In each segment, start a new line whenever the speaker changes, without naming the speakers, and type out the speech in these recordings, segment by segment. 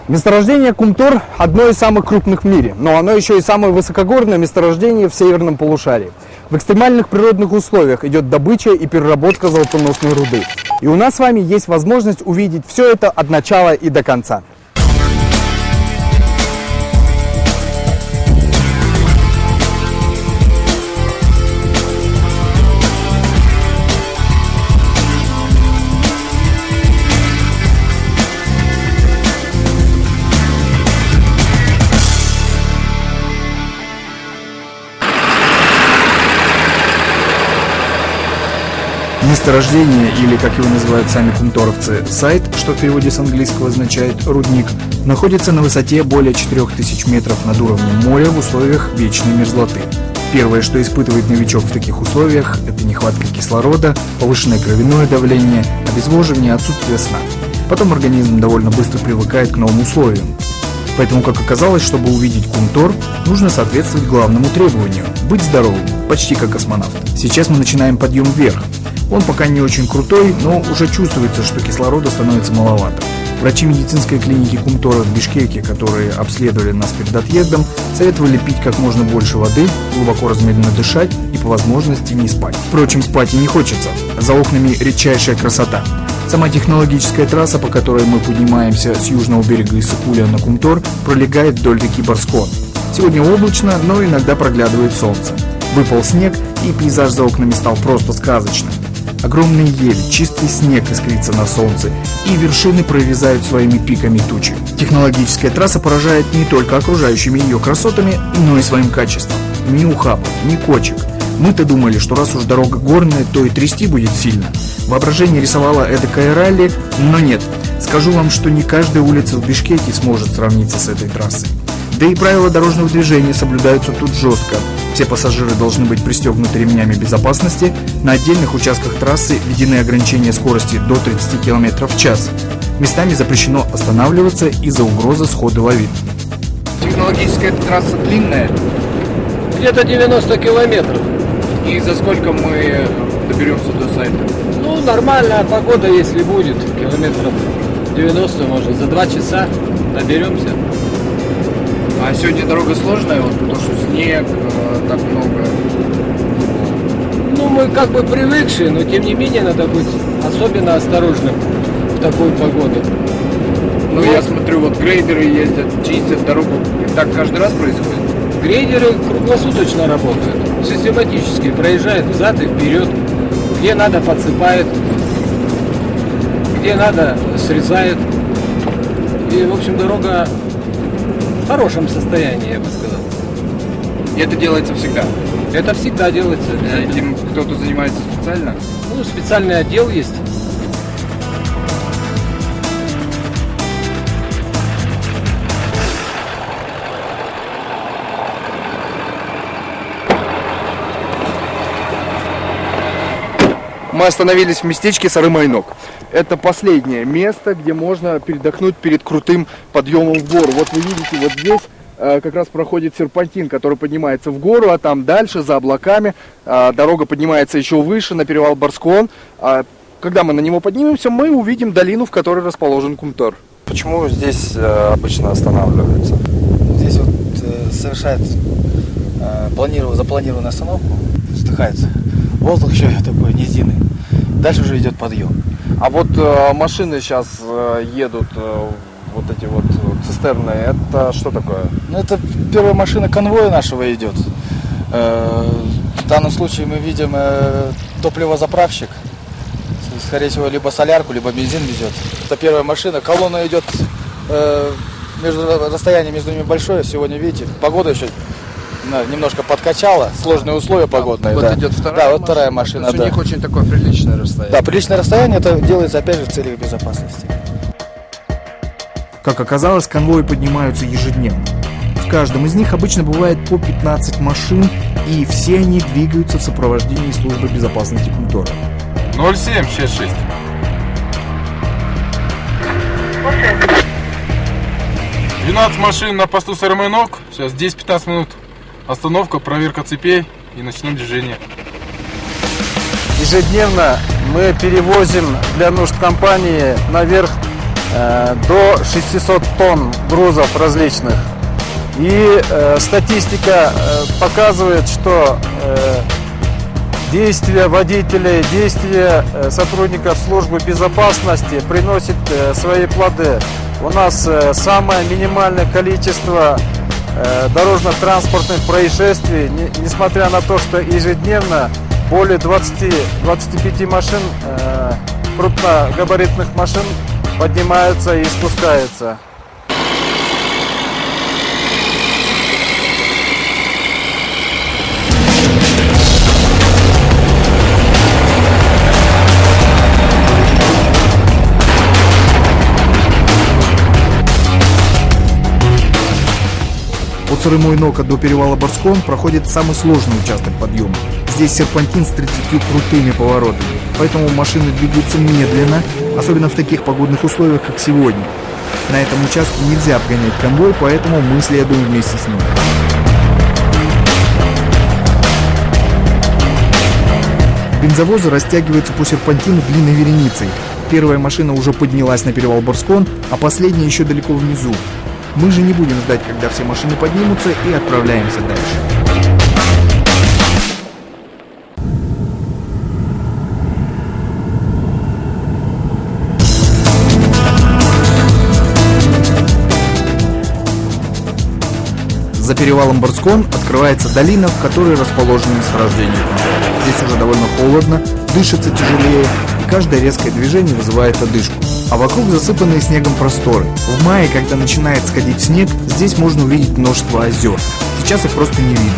Месторождение Кумтор – одно из самых крупных в мире, но оно еще и самое высокогорное месторождение в северном полушарии. В экстремальных природных условиях идет добыча и переработка золотоносной руды. И у нас с вами есть возможность увидеть все это от начала и до конца. Месторождение, или, как его называют сами кумторовцы, сайт, что в переводе с английского означает «рудник», находится на высоте более 4000 метров над уровнем моря в условиях вечной мерзлоты. Первое, что испытывает новичок в таких условиях, это нехватка кислорода, повышенное кровяное давление, обезвоживание, отсутствие сна. Потом организм довольно быстро привыкает к новым условиям. Поэтому, как оказалось, чтобы увидеть Кумтор, нужно соответствовать главному требованию – быть здоровым, почти как космонавт. Сейчас мы начинаем подъем вверх. Он пока не очень крутой, но уже чувствуется, что кислорода становится маловато. Врачи медицинской клиники Кумтора в Бишкеке, которые обследовали нас перед отъездом, советовали пить как можно больше воды, глубоко размеренно дышать и по возможности не спать. Впрочем, спать и не хочется. За окнами редчайшая красота. Сама технологическая трасса, по которой мы поднимаемся с южного берега Иссык-Куля на Кумтор, пролегает вдоль реки Барскон. Сегодня облачно, но иногда проглядывает солнце. Выпал снег, и пейзаж за окнами стал просто сказочным. Огромные ели, чистый снег искрится на солнце, и вершины прорезают своими пиками тучи. Технологическая трасса поражает не только окружающими ее красотами, но и своим качеством. Ни ухабов, ни кочек. Мы-то думали, что раз уж дорога горная, то и трясти будет сильно. Воображение рисовало эдакое ралли, но нет. Скажу вам, что не каждая улица в Бишкеке сможет сравниться с этой трассой. Да и правила дорожного движения соблюдаются тут жестко. Все пассажиры должны быть пристегнуты ремнями безопасности. На отдельных участках трассы введены ограничения скорости до 30 км в час. Местами запрещено останавливаться из-за угрозы схода лавин.
Технологическая трасса длинная.
Где-то 90 километров.
И за сколько мы доберемся до сайта?
Ну, нормальная погода, если будет. Километров 90, может, за 2 часа доберемся.
А сегодня дорога сложная, вот, потому что снег, так много.
Ну, мы как бы привыкшие, но тем не менее надо быть особенно осторожным в такую погоду.
Ну, я смотрю, вот грейдеры ездят, чистят дорогу. И так каждый раз происходит?
Грейдеры круглосуточно работают, систематически проезжают взад и вперед. Где надо, подсыпают, где надо, срезают. И, в общем, дорога в хорошем состоянии, я бы сказал.
И это делается всегда?
Это всегда делается.
Этим кто-то занимается специально?
Ну, специальный отдел есть.
Мы остановились в местечке Сары-Майнок. Это последнее место, где можно передохнуть перед крутым подъемом в гору. Вот вы видите, вот здесь как раз проходит серпантин, который поднимается в гору, а там дальше, за облаками, дорога поднимается еще выше, на перевал Барскон. Когда мы на него поднимемся, мы увидим долину, в которой расположен Кумтор. Почему здесь обычно останавливаются?
Здесь вот совершает запланированную остановку, вздыхается. Воздух еще такой низинный. Дальше уже идет подъем.
А вот машины сейчас едут, вот эти вот цистерны, это что такое?
Ну, это первая машина конвоя нашего идет. В данном случае мы видим топливозаправщик. Скорее всего, либо солярку, либо бензин везет. Это первая машина. Колонна идет, расстояние между ними большое. Сегодня, видите, погода еще немножко подкачала, сложные условия погодные.
Вот
да.
идет вторая
да,
машина.
вот вторая машина.
То есть у них очень такое приличное расстояние.
Да, приличное расстояние, это делается опять же в целях безопасности.
Как оказалось, конвои поднимаются ежедневно. В каждом из них обычно бывает по 15 машин, и все они двигаются в сопровождении службы безопасности Кумтора.
0766. — 12 машин на посту Сары-Майнок. Сейчас 10-15 минут. Остановка, проверка цепей и начнем движение.
Ежедневно мы перевозим для нужд компании наверх
до 600 тонн грузов различных. И статистика показывает, что действия водителей, действия сотрудников службы безопасности приносят свои плоды. У нас самое минимальное количество дорожно-транспортных происшествий, несмотря на то, что ежедневно более 20-25 машин, крупногабаритных машин поднимаются и спускаются.
От Сырымойнока до перевала Барскон проходит самый сложный участок подъема. Здесь серпантин с 30 крутыми поворотами, поэтому машины двигаются медленно, особенно в таких погодных условиях, как сегодня. На этом участке нельзя обгонять конвой, поэтому мы следуем вместе с ним. Бензовозы растягиваются по серпантину длинной вереницей. Первая машина уже поднялась на перевал Барскон, а последняя еще далеко внизу. Мы же не будем ждать, когда все машины поднимутся, и отправляемся дальше. За перевалом Барскон открывается долина, в которой расположены месторождения. Здесь уже довольно холодно, дышится тяжелее, и каждое резкое движение вызывает одышку. А вокруг засыпанные снегом просторы. В мае, когда начинает сходить снег, здесь можно увидеть множество озер. Сейчас их просто не видно.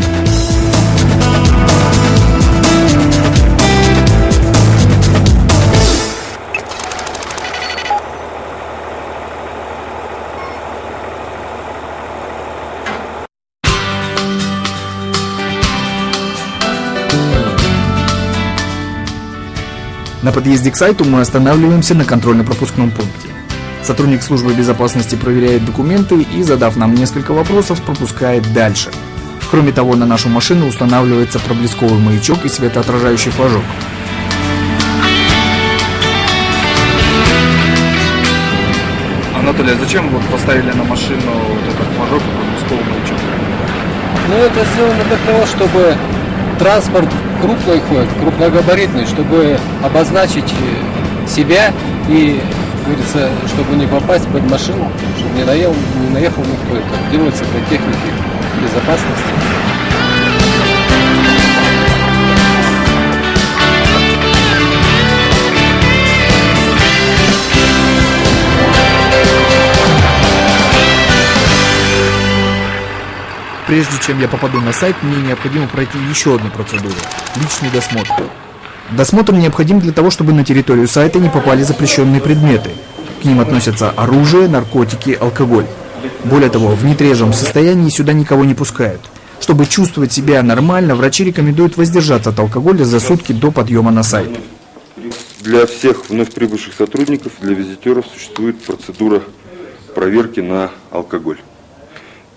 На подъезде к сайту мы останавливаемся на контрольно-пропускном пункте. Сотрудник службы безопасности проверяет документы и, задав нам несколько вопросов, пропускает дальше. Кроме того, на нашу машину устанавливается проблесковый маячок и светоотражающий флажок.
Анатолий, а зачем вот поставили на машину вот этот флажок и проблесковый маячок?
Ну, это сделано для того, чтобы транспорт крупный ходит, крупногабаритный, чтобы обозначить себя и, как говорится, чтобы не попасть под машину, чтобы не наехал никто. Это делается для техники безопасности.
Прежде чем я попаду на сайт, мне необходимо пройти еще одну процедуру – личный досмотр. Досмотр необходим для того, чтобы на территорию сайта не попали запрещенные предметы. К ним относятся оружие, наркотики, алкоголь. Более того, в нетрезвом состоянии сюда никого не пускают. Чтобы чувствовать себя нормально, врачи рекомендуют воздержаться от алкоголя за сутки до подъема на сайт.
Для всех вновь прибывших сотрудников, для визитеров существует процедура проверки на алкоголь.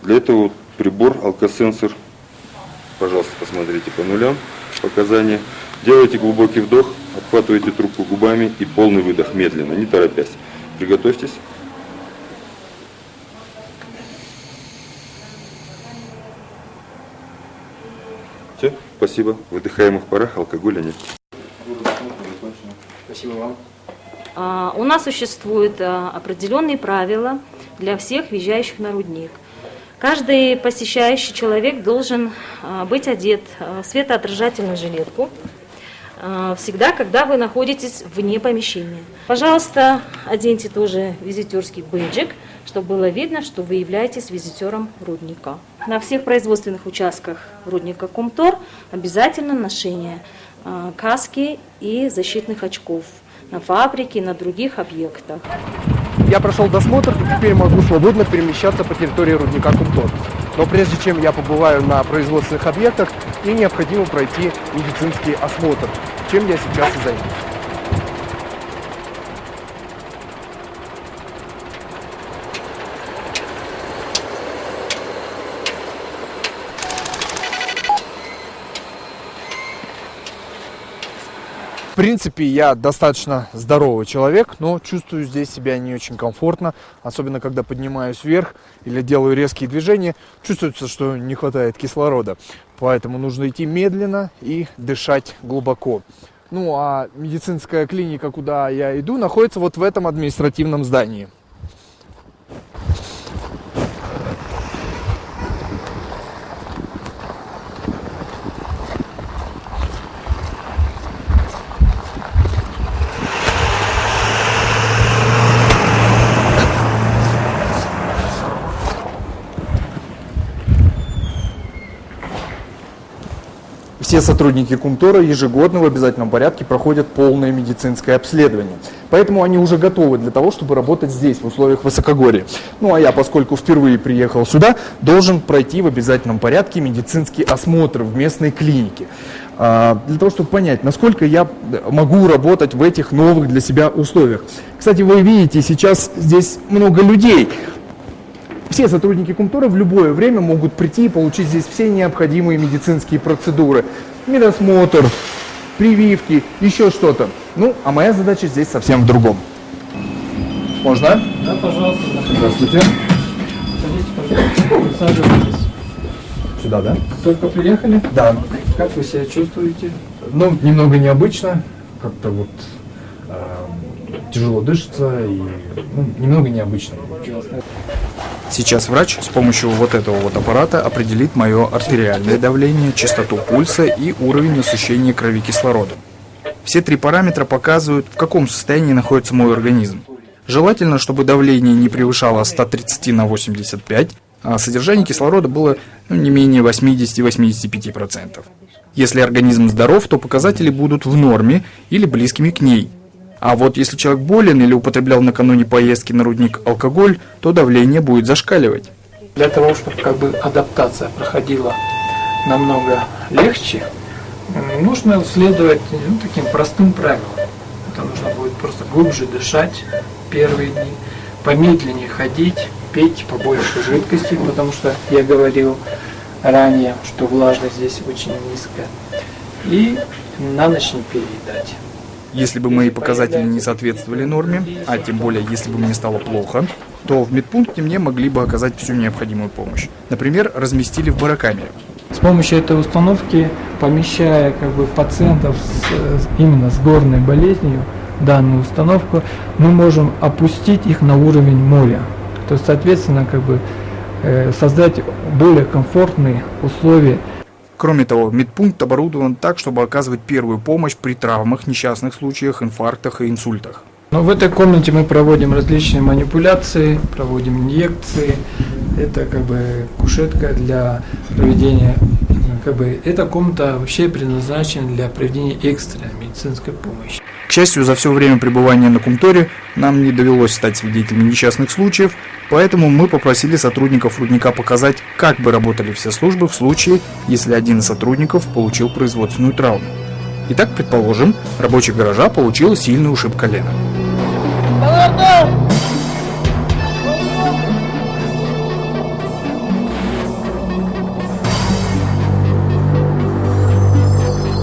Для этого прибор, алкосенсор, пожалуйста, посмотрите по нулям, показания. Делайте глубокий вдох, обхватывайте трубку губами и полный выдох, медленно, не торопясь. Приготовьтесь. Все, спасибо. В выдыхаемых парах алкоголя нет.
Спасибо вам.
У нас существуют определенные правила для всех въезжающих на рудник. Каждый посещающий человек должен быть одет в светоотражательную жилетку всегда, когда вы находитесь вне помещения. Пожалуйста, оденьте тоже визитерский бейджик, чтобы было видно, что вы являетесь визитером рудника. На всех производственных участках рудника Кумтор обязательно ношение каски и защитных очков на фабрике и на других объектах.
Я прошел досмотр и теперь могу свободно перемещаться по территории рудника Кумтор. Но прежде чем я побываю на производственных объектах, мне необходимо пройти медицинский осмотр, чем я сейчас и займусь. принципе, я достаточно здоровый человек, но чувствую здесь себя не очень комфортно, особенно когда поднимаюсь вверх или делаю резкие движения, чувствуется, что не хватает кислорода, поэтому нужно идти медленно и дышать глубоко. Ну а медицинская клиника, куда я иду, находится вот в этом административном здании. Все сотрудники Кумтора ежегодно в обязательном порядке проходят полное медицинское обследование. Поэтому они уже готовы для того, чтобы работать здесь, в условиях высокогорья. Ну а я, поскольку впервые приехал сюда, должен пройти в обязательном порядке медицинский осмотр в местной клинике. Для того, чтобы понять, насколько я могу работать в этих новых для себя условиях. Кстати, вы видите, сейчас здесь много людей. Все сотрудники Кумтора в любое время могут прийти и получить здесь все необходимые медицинские процедуры. Медосмотр, прививки, еще что-то. Ну, а моя задача здесь совсем в другом. Можно?
Да, пожалуйста.
Здравствуйте.
Садитесь, пожалуйста. Присаживайтесь.
Сюда, да?
Только приехали?
Да.
Как вы себя чувствуете?
Ну, немного необычно. Как-то вот тяжело дышится и немного необычно.
Сейчас врач с помощью вот этого вот аппарата определит мое артериальное давление, частоту пульса и уровень насыщения крови кислородом. Все три параметра показывают, в каком состоянии находится мой организм. Желательно, чтобы давление не превышало 130 на 85, а содержание кислорода было не менее 80-85%. Если организм здоров, то показатели будут в норме или близкими к ней. А вот если человек болен или употреблял накануне поездки на рудник алкоголь, то давление будет зашкаливать.
Для того, чтобы адаптация проходила намного легче, нужно следовать таким простым правилам. Это нужно будет просто глубже дышать первые дни, помедленнее ходить, пить побольше жидкости, потому что я говорил ранее, что влажность здесь очень низкая, и на ночь не переедать.
Если бы мои показатели не соответствовали норме, а тем более если бы мне стало плохо, то в медпункте мне могли бы оказать всю необходимую помощь. Например, разместили в барокамере.
С помощью этой установки, помещая пациентов именно с горной болезнью, данную установку, мы можем опустить их на уровень моря. То есть, соответственно, создать более комфортные условия.
Кроме того, медпункт оборудован так, чтобы оказывать первую помощь при травмах, несчастных случаях, инфарктах и инсультах.
Но в этой комнате мы проводим различные манипуляции, проводим инъекции. Это кушетка для проведения, эта комната вообще предназначена для проведения экстренной медицинской помощи.
К счастью, за все время пребывания на Кумторе нам не довелось стать свидетелями несчастных случаев, поэтому мы попросили сотрудников рудника показать, как бы работали все службы в случае, если один из сотрудников получил производственную травму. Итак, предположим, рабочий гаража получил сильный ушиб колена.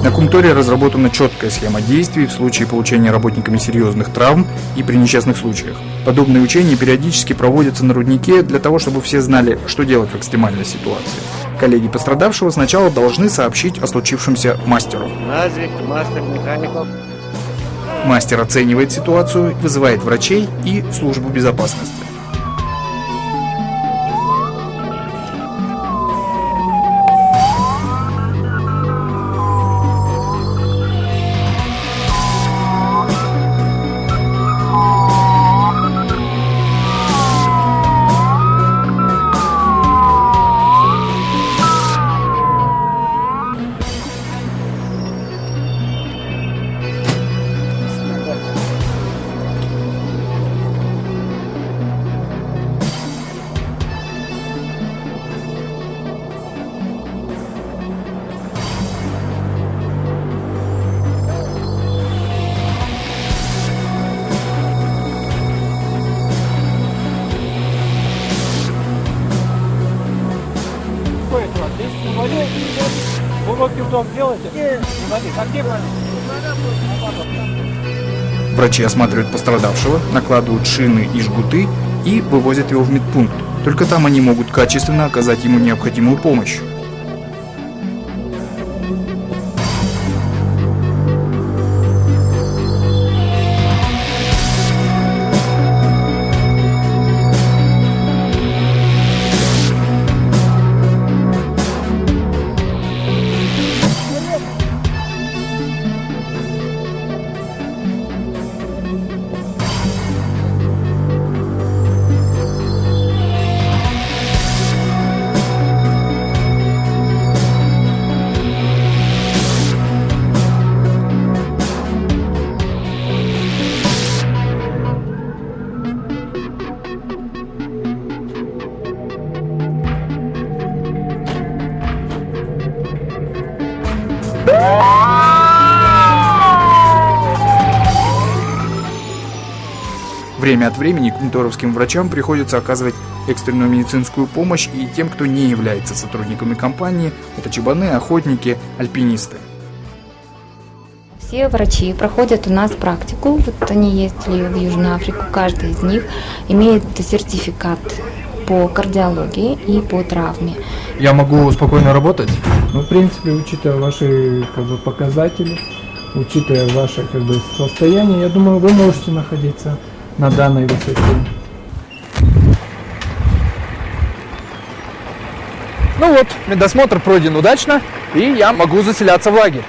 На Кумторе разработана четкая схема действий в случае получения работниками серьезных травм и при несчастных случаях. Подобные учения периодически проводятся на руднике для того, чтобы все знали, что делать в экстремальной ситуации. Коллеги пострадавшего сначала должны сообщить о случившемся мастеру. Мастер оценивает ситуацию, вызывает врачей и службу безопасности.
Уроки в дом делаете? Нет. Смотри, как
Врачи осматривают пострадавшего, накладывают шины и жгуты и вывозят его в медпункт. Только там они могут качественно оказать ему необходимую помощь. Время от времени кунторовским врачам приходится оказывать экстренную медицинскую помощь и тем, кто не является сотрудниками компании. Это чабаны, охотники, альпинисты.
Все врачи проходят у нас практику. Вот они ездили в Южную Африку. Каждый из них имеет сертификат по кардиологии и по травме.
Я могу спокойно работать?
Ну, в принципе, учитывая ваши показатели, учитывая ваше состояние, я думаю, вы можете находиться на данной высоте.
Ну вот, медосмотр пройден удачно, и я могу заселяться в лагерь.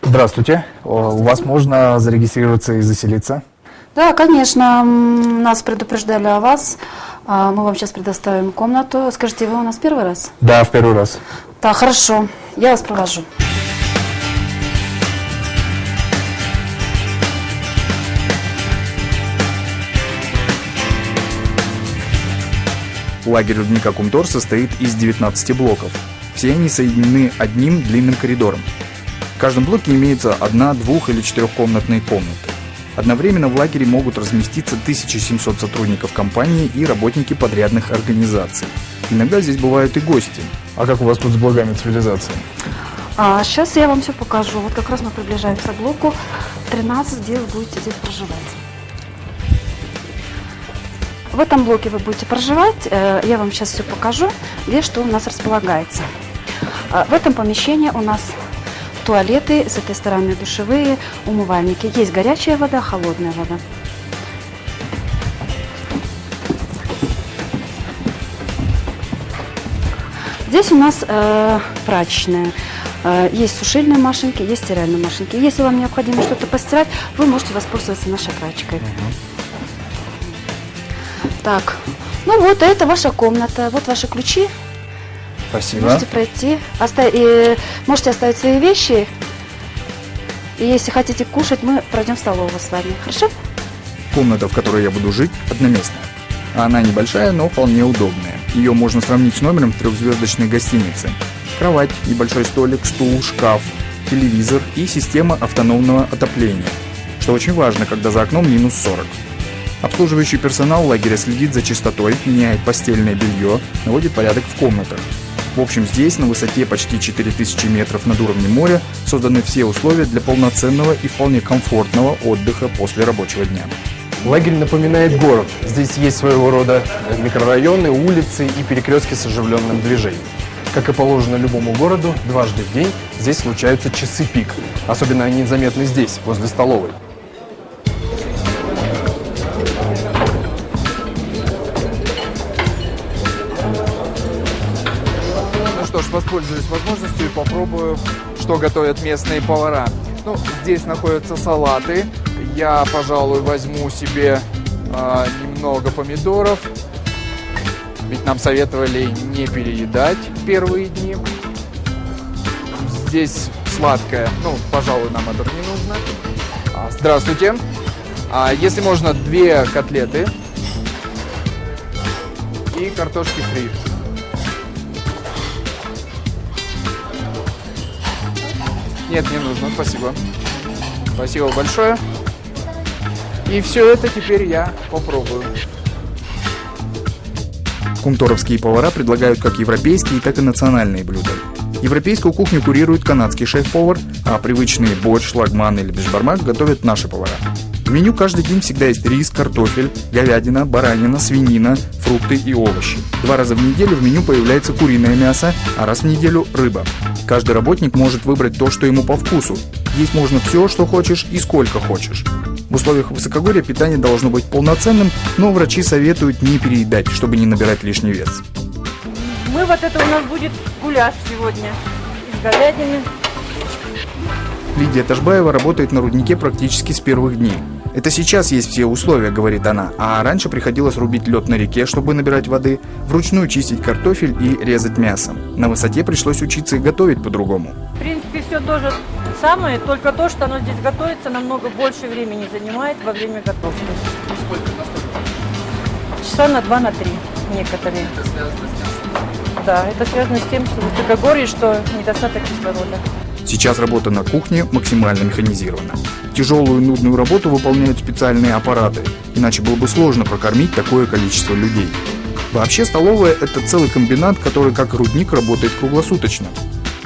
Здравствуйте. У вас можно зарегистрироваться и заселиться?
Да, конечно. Нас предупреждали о вас. Мы вам сейчас предоставим комнату. Скажите, вы у нас первый раз?
Да, в первый раз.
Да, хорошо. Я вас провожу.
Лагерь рудника Кумтор состоит из 19 блоков. Все они соединены одним длинным коридором. В каждом блоке имеется 1, 2 или 4-комнатные комнаты. Одновременно в лагере могут разместиться 1700 сотрудников компании и работники подрядных организаций. Иногда здесь бывают и гости. А как у вас тут с благами цивилизации?
Сейчас я вам все покажу. Вот как раз мы приближаемся к блоку 13, где вы будете здесь проживать. В этом блоке вы будете проживать. Я вам сейчас все покажу, где что у нас располагается. В этом помещении у нас туалеты, с этой стороны душевые, умывальники. Есть горячая вода, холодная вода. Здесь у нас прачечная. Есть сушильные машинки, есть стиральные машинки. Если вам необходимо что-то постирать, вы можете воспользоваться нашей прачкой. Так, ну вот это ваша комната, вот ваши ключи.
Спасибо.
Можете пройти, можете оставить свои вещи. И если хотите кушать, мы пройдем в столовую с вами. Хорошо?
Комната, в которой я буду жить, одноместная. Она небольшая, но вполне удобная. Ее можно сравнить с номером 3-звездочной гостиницы. Кровать, небольшой столик, стул, шкаф, телевизор и система автономного отопления. Что очень важно, когда за окном минус 40. Обслуживающий персонал лагеря следит за чистотой, меняет постельное белье, наводит порядок в комнатах. В общем, здесь, на высоте почти 4000 метров над уровнем моря, созданы все условия для полноценного и вполне комфортного отдыха после рабочего дня.
Лагерь напоминает город. Здесь есть своего рода микрорайоны, улицы и перекрестки с оживленным движением. Как и положено любому городу, дважды в день здесь случаются часы пик. Особенно они заметны здесь, возле столовой.
Ну что ж, воспользуюсь возможностью и попробую, что готовят местные повара. Ну, здесь находятся салаты. Я, пожалуй, возьму себе немного помидоров, ведь нам советовали не переедать в первые дни. Здесь сладкое, ну, пожалуй, нам это не нужно. Здравствуйте. Если можно, 2 котлеты и картошки фри. Нет, не нужно, спасибо. Спасибо большое. И все это теперь я попробую.
Кумторовские повара предлагают как европейские, так и национальные блюда. Европейскую кухню курирует канадский шеф-повар, а привычные борщ, лагман или бешбармак готовят наши повара. В меню каждый день всегда есть рис, картофель, говядина, баранина, свинина, фрукты и овощи. 2 раза в неделю в меню появляется куриное мясо, а раз в неделю – рыба. Каждый работник может выбрать то, что ему по вкусу. Есть можно все, что хочешь и сколько хочешь. В условиях высокогорья питание должно быть полноценным, но врачи советуют не переедать, чтобы не набирать лишний вес.
Мы вот это у нас будет гуляш сегодня из говядины.
Лидия Ташбаева работает на руднике практически с первых дней. Это сейчас есть все условия, говорит она, а раньше приходилось рубить лед на реке, чтобы набирать воды, вручную чистить картофель и резать мясо. На высоте пришлось учиться и готовить по-другому.
В принципе, все то же самое, только то, что оно здесь готовится, намного больше времени занимает во время готовки. Часа на 2, на 3 некоторые. Это связано с тем, что... Да, это связано с тем, что высокогорье, что недостаток кислорода.
Сейчас работа на кухне максимально механизирована. Тяжелую и нудную работу выполняют специальные аппараты, иначе было бы сложно прокормить такое количество людей. Вообще столовая – это целый комбинат, который, как и рудник, работает круглосуточно.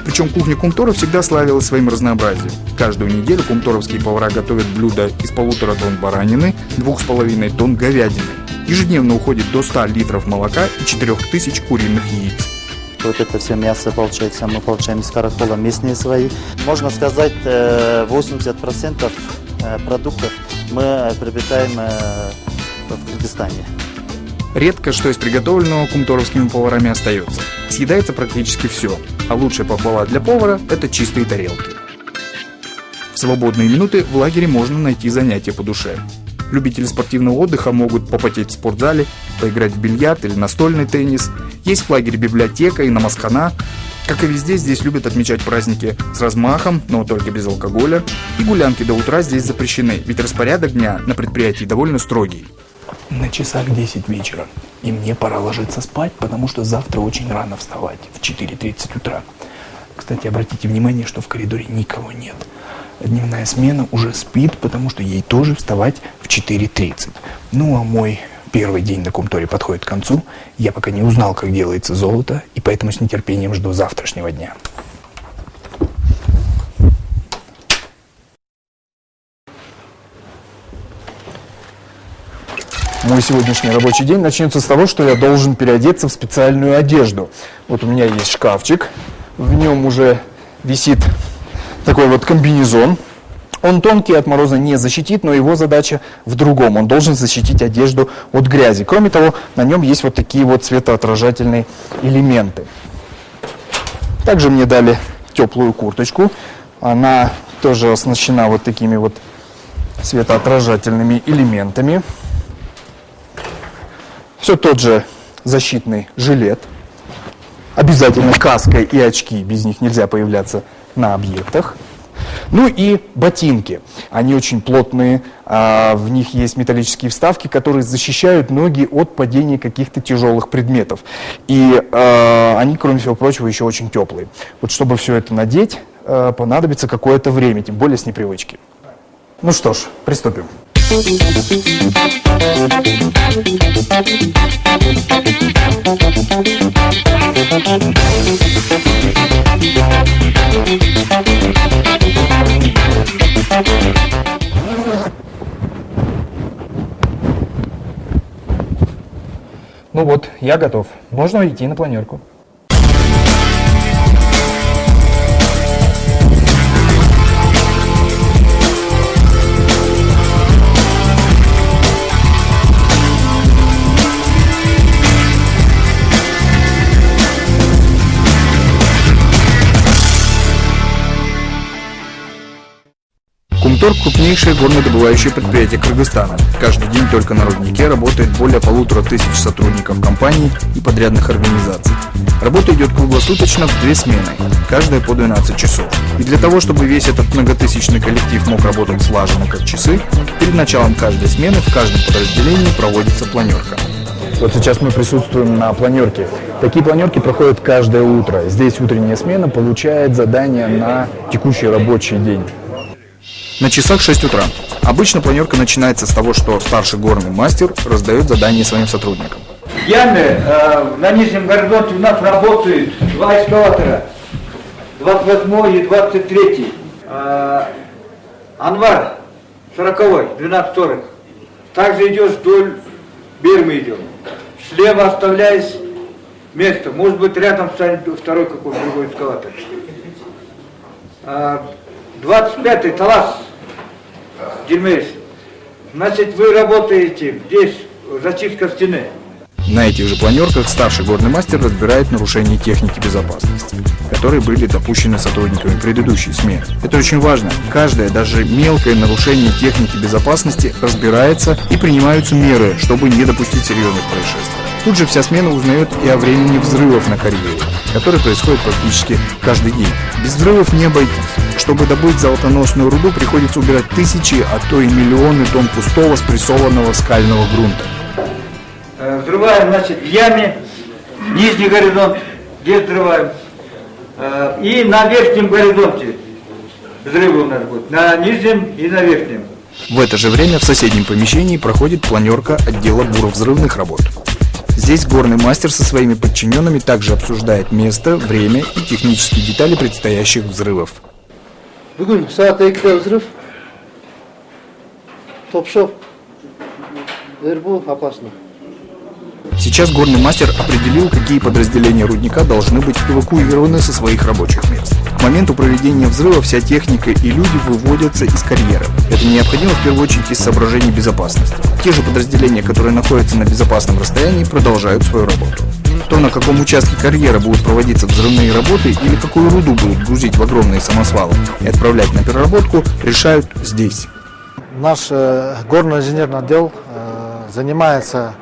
Причем кухня Кумтора всегда славилась своим разнообразием. Каждую неделю кумторовские повара готовят блюда из 1,5 тонн баранины, 2,5 тонн говядины. Ежедневно уходит до 100 литров молока и 4000 куриных яиц.
Вот это все мясо, получается, мы получаем из каракола местные свои. Можно сказать, 80% продуктов мы приобретаем в Кыргызстане.
Редко что из приготовленного кумторовскими поварами остается. Съедается практически все, а лучшая похвала для повара – это чистые тарелки. В свободные минуты в лагере можно найти занятия по душе. Любители спортивного отдыха могут попотеть в спортзале, поиграть в бильярд или настольный теннис. Есть в лагере библиотека и намазхана. Как и везде, здесь любят отмечать праздники с размахом, но только без алкоголя. И гулянки до утра здесь запрещены, ведь распорядок дня на предприятии довольно строгий.
На часах 10 вечера, и мне пора ложиться спать, потому что завтра очень рано вставать, в 4:30 утра. Кстати, обратите внимание, что в коридоре никого нет. Дневная смена уже спит, потому что ей тоже вставать в 4:30. Ну а мой первый день на Кумторе подходит к концу. Я пока не узнал, как делается золото, и поэтому с нетерпением жду завтрашнего дня.
Мой сегодняшний рабочий день начнется с того, что я должен переодеться в специальную одежду. Вот у меня есть шкафчик, в нем уже висит такой вот комбинезон. Он тонкий, от мороза не защитит, но его задача в другом. Он должен защитить одежду от грязи. Кроме того, на нем есть вот такие вот светоотражательные элементы. Также мне дали теплую курточку. Она тоже оснащена вот такими вот светоотражательными элементами. Все тот же защитный жилет. Обязательно каска и очки, без них нельзя появляться на объектах. Ну и ботинки. Они очень плотные, в них есть металлические вставки, которые защищают ноги от падения каких-то тяжелых предметов. И они, кроме всего прочего, еще очень теплые. Вот чтобы все это надеть, понадобится какое-то время, тем более с непривычки. Ну что ж, приступим. Ну вот, я готов. Можно идти на планерку. Кумторг – крупнейшее горнодобывающее предприятие Кыргызстана. Каждый день только на руднике работает более 1500 сотрудников компаний и подрядных организаций. Работа идет круглосуточно в 2 смены, каждая по 12 часов. И для того, чтобы весь этот многотысячный коллектив мог работать слаженно как часы, перед началом каждой смены в каждом подразделении проводится планерка.
Вот сейчас мы присутствуем на планерке. Такие планерки проходят каждое утро. Здесь утренняя смена получает задание на текущий рабочий день.
На часах 6 утра. Обычно планерка начинается с того, что старший горный мастер раздает задания своим сотрудникам.
В яме на нижнем горизонте у нас работают 2 эскалатора, 28 и 23. Анвар 40, 12:40. Также идешь вдоль бермы идем. Слева оставляешь место. Может быть, рядом станет второй какой-то другой эскалатор. 25-й Талас Дельмейс. Значит, вы работаете здесь, зачистка стены.
На этих же планерках старший горный мастер разбирает нарушения техники безопасности, которые были допущены сотрудниками предыдущей смены. Это очень важно. Каждое, даже мелкое нарушение техники безопасности разбирается и принимаются меры, чтобы не допустить серьезных происшествий. Тут же вся смена узнает и о времени взрывов на карьере, которые происходят практически каждый день. Без взрывов не обойтись. Чтобы добыть золотоносную руду, приходится убирать тысячи, а то и миллионы тонн пустого спрессованного скального грунта.
Взрываем, значит, в яме, нижний горизонт, где взрываем, и на верхнем горизонте взрывы у нас будут, на нижнем и на верхнем.
В это же время в соседнем помещении проходит планерка отдела буровзрывных работ. Здесь горный мастер со своими подчиненными также обсуждает место, время и технические детали предстоящих взрывов.
Bugün saat 2'de взрыв. Топшоп. Эрбу опасно.
Сейчас горный мастер определил, какие подразделения рудника должны быть эвакуированы со своих рабочих мест. К моменту проведения взрыва вся техника и люди выводятся из карьера. Это необходимо в первую очередь из соображений безопасности. Те же подразделения, которые находятся на безопасном расстоянии, продолжают свою работу. То, на каком участке карьера будут проводиться взрывные работы или какую руду будут грузить в огромные самосвалы и отправлять на переработку, решают здесь.
Наш горный инженерный отдел занимается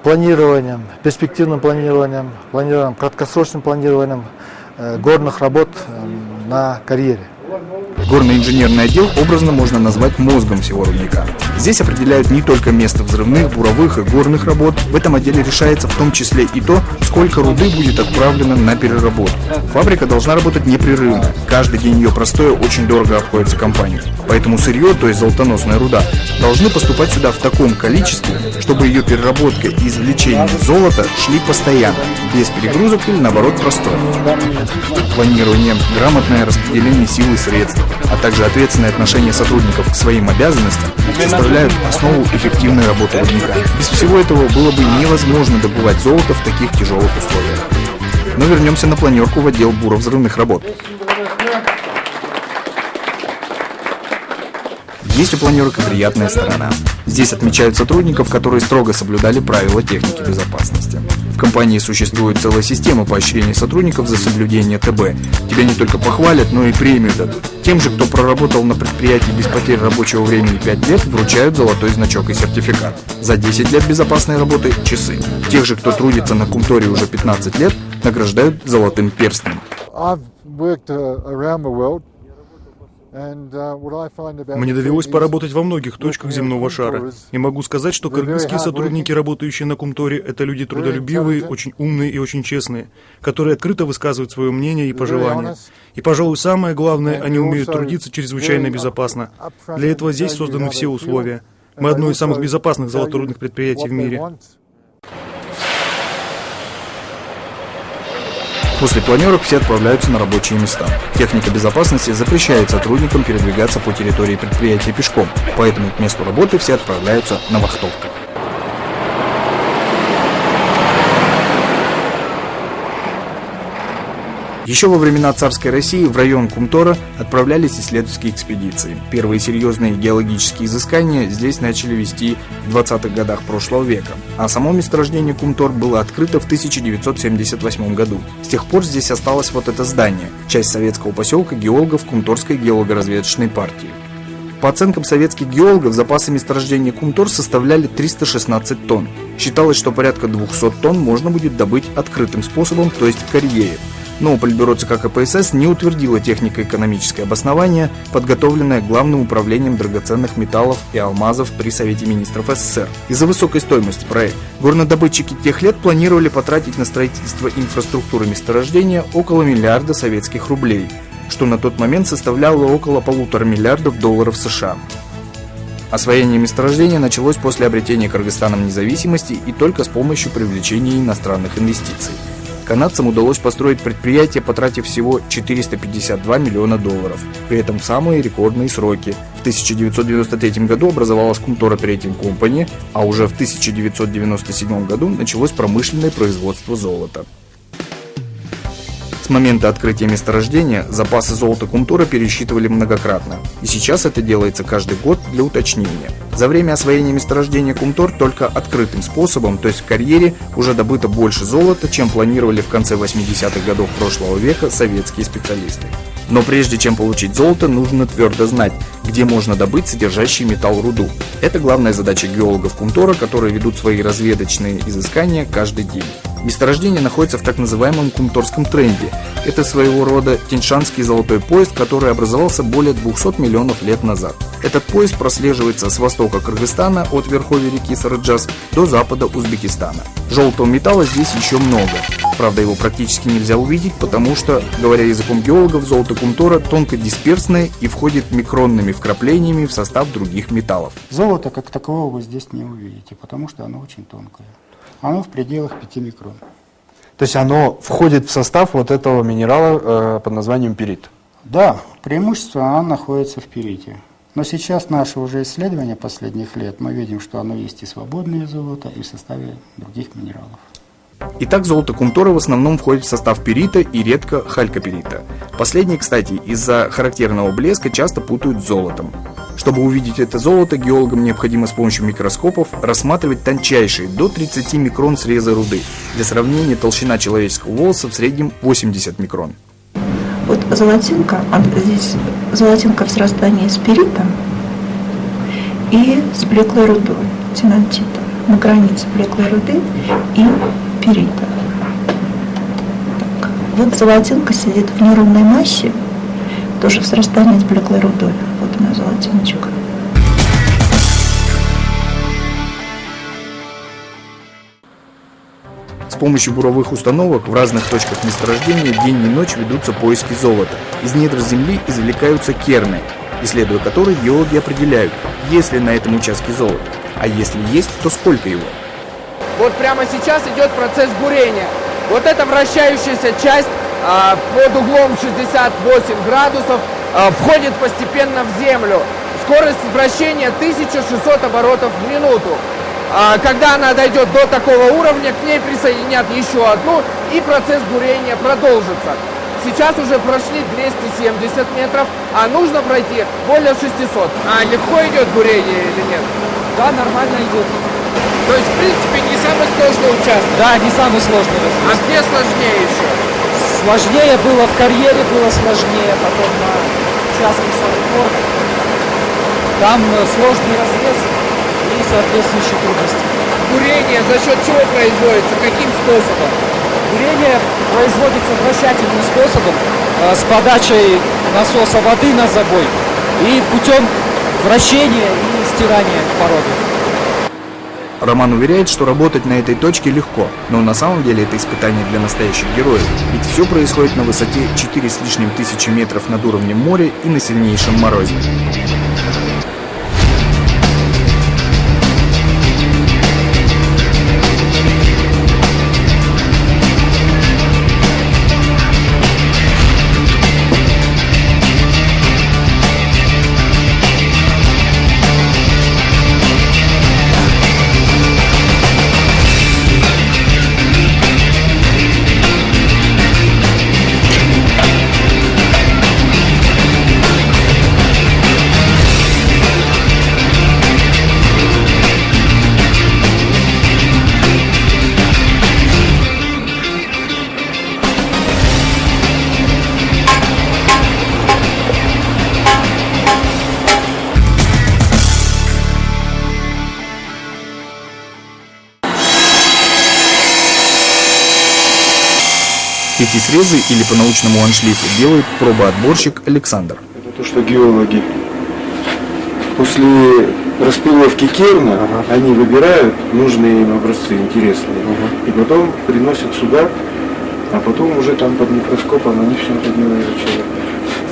планированием, перспективным планированием, краткосрочным планированием горных работ на карьере.
Горный инженерный отдел образно можно назвать мозгом всего рудника. Здесь определяют не только место взрывных, буровых и горных работ. В этом отделе решается в том числе и то, сколько руды будет отправлено на переработку. Фабрика должна работать непрерывно. Каждый день ее простое очень дорого обходится компании. Поэтому сырье, то есть золотоносная руда, должны поступать сюда в таком количестве, чтобы ее переработка и извлечение золота шли постоянно, без перегрузок или наоборот простой. Планирование, грамотное распределение сил и средств, а также ответственное отношение сотрудников к своим обязанностям составляют основу эффективной работы рудника. Без всего этого было бы невозможно добывать золото в таких тяжелых условиях. Но вернемся на планерку в отдел буровзрывных работ. Есть у планерок и приятная сторона. Здесь отмечают сотрудников, которые строго соблюдали правила техники безопасности. В компании существует целая система поощрения сотрудников за соблюдение ТБ. Тебя не только похвалят, но и премию дадут. Тем же, кто проработал на предприятии без потерь рабочего времени 5 лет, вручают золотой значок и сертификат. За 10 лет безопасной работы – часы. Тех же, кто трудится на Кумторе уже 15 лет, награждают золотым перстнем.
Мне довелось поработать во многих точках земного шара. И могу сказать, что кыргызские сотрудники, работающие на Кумторе, это люди трудолюбивые, очень умные и очень честные, которые открыто высказывают свое мнение и пожелания. И, пожалуй, самое главное, они умеют трудиться чрезвычайно безопасно. Для этого здесь созданы все условия. Мы одно из самых безопасных золоторудных предприятий в мире.
После планерок все отправляются на рабочие места. Техника безопасности запрещает сотрудникам передвигаться по территории предприятия пешком, поэтому к месту работы все отправляются на вахтовках. Еще во времена царской России в район Кумтора отправлялись исследовательские экспедиции. Первые серьезные геологические изыскания здесь начали вести в 20-х годах прошлого века, а само месторождение Кумтор было открыто в 1978 году. С тех пор здесь осталось вот это здание, часть советского поселка геологов Кумторской геологоразведочной партии. По оценкам советских геологов, запасы месторождения Кумтор составляли 316 тонн. Считалось, что порядка 200 тонн можно будет добыть открытым способом, то есть в карьере. Но Политбюро ЦК КПСС не утвердило технико-экономическое обоснование, подготовленное Главным управлением драгоценных металлов и алмазов при Совете министров СССР. Из-за высокой стоимости проекта горнодобытчики тех лет планировали потратить на строительство инфраструктуры месторождения около миллиарда советских рублей, что на тот момент составляло около $1,5 миллиарда США. Освоение месторождения началось после обретения Кыргызстаном независимости и только с помощью привлечения иностранных инвестиций. Канадцам удалось построить предприятие, потратив всего $452 миллиона. При этом в самые рекордные сроки. В 1993 году образовалась Kumtor Operating Company, а уже в 1997 году началось промышленное производство золота. С момента открытия месторождения запасы золота Кумтора пересчитывали многократно, и сейчас это делается каждый год для уточнения. За время освоения месторождения Кумтор только открытым способом, то есть в карьере, уже добыто больше золота, чем планировали в конце 80-х годов прошлого века советские специалисты. Но прежде чем получить золото, нужно твердо знать, где можно добыть содержащий металл руду. Это главная задача геологов Кумтора, которые ведут свои разведочные изыскания каждый день. Месторождение находится в так называемом Кумторском тренде. Это своего рода Тяньшанский золотой пояс, который образовался более 200 миллионов лет назад. Этот пояс прослеживается с востока Кыргызстана от верховья реки Сарыджас до запада Узбекистана. Желтого металла здесь еще много. Правда, его практически нельзя увидеть, потому что, говоря языком геологов, золото Кумтора тонкодисперсное и входит микронными вкраплениями в состав других металлов.
Золото как такового вы здесь не увидите, потому что оно очень тонкое. Оно в пределах 5 микрон.
То есть оно входит в состав вот этого минерала под названием пирит?
Да, преимущество оно находится в пирите. Но сейчас наши уже исследования последних лет, мы видим, что оно есть и свободное золото, и в составе других минералов.
Итак, золото Кумтора в основном входит в состав пирита и редко халькопирита. Последний, кстати, из-за характерного блеска часто путают с золотом. Чтобы увидеть это золото, геологам необходимо с помощью микроскопов рассматривать тончайшие, до 30 микрон срезы руды. Для сравнения, толщина человеческого волоса в среднем 80 микрон.
Вот золотинка, здесь золотинка в срастании с пиритом и с блеклой рудой, тинантитом, на границе блеклой руды и пирита. Так. Вот золотинка сидит в неровной массе, тоже в срастании с блеклой рудой. Вот она золотиночка.
С помощью буровых установок в разных точках месторождения день и ночь ведутся поиски золота. Из недр земли извлекаются керны, исследуя которые геологи определяют, есть ли на этом участке золото, а если есть, то сколько его.
Вот прямо сейчас идет процесс бурения. Вот эта вращающаяся часть под углом 68 градусов входит постепенно в землю. Скорость вращения 1600 оборотов в минуту. Когда она дойдет до такого уровня, к ней присоединят еще одну, и процесс бурения продолжится. Сейчас уже прошли 270 метров, а нужно пройти более 600. Легко идет бурение или нет?
Да, нормально идет.
То есть, в принципе, не самый сложный участок?
Да, не самый сложный развес.
А где сложнее еще?
Сложнее было в карьере, было сложнее, потом на участке Сарыкор. Там сложный развес и соответствующие трудности.
Бурение за счет чего производится? Каким способом?
Бурение производится вращательным способом с подачей насоса воды на забой и путем вращения и стирания породы.
Роман уверяет, что работать на этой точке легко, но на самом деле это испытание для настоящих героев, ведь все происходит на высоте 4 с лишним тысячи метров над уровнем моря и на сильнейшем морозе. провести срезы или по научному аншлифу, делает пробоотборщик Александр.
Это то, что геологи после распиловки керна они выбирают нужные им образцы, интересные, и потом приносят сюда, а потом уже там под микроскопом они все это дело изучают.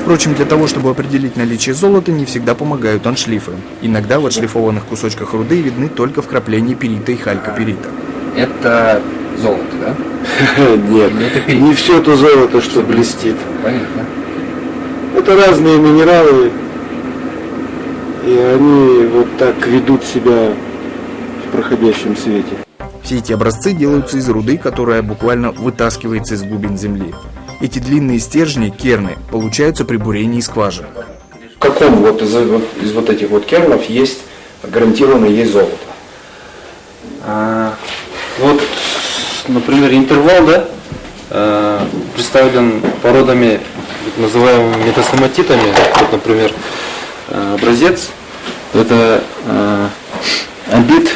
Впрочем, для того, чтобы определить наличие золота, не всегда помогают аншлифы. Иногда в отшлифованных кусочках руды видны только вкрапления перита и халькоперита.
Это золото, да?
Нет, не все то золото, что блестит.
Понятно.
Это разные минералы, и они вот так ведут себя в проходящем свете.
Все эти образцы делаются из руды, которая буквально вытаскивается из глубин земли. Эти длинные стержни, керны, получаются при бурении скважин.
В каком вот из вот этих вот кернов есть гарантированно есть золото?
Вот, например, интервал, да, представлен породами, называемыми метасоматитами. Вот, например, образец – это амбит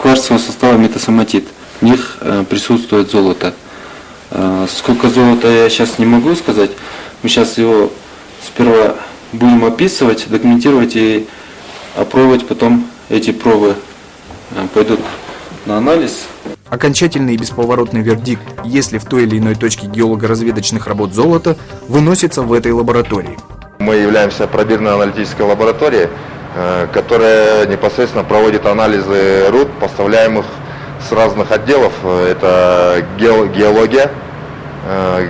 кварцевого состава метасоматит. В них присутствует золото. Сколько золота я сейчас не могу сказать. Мы сейчас его сперва будем описывать, документировать и опробовать. Потом эти пробы пойдут на анализ.
Окончательный и бесповоротный вердикт, если в той или иной точке геолого-разведочных работ золото, выносится в этой лаборатории.
Мы являемся пробирной аналитической лабораторией, которая непосредственно проводит анализы руд, поставляемых с разных отделов. Это геология,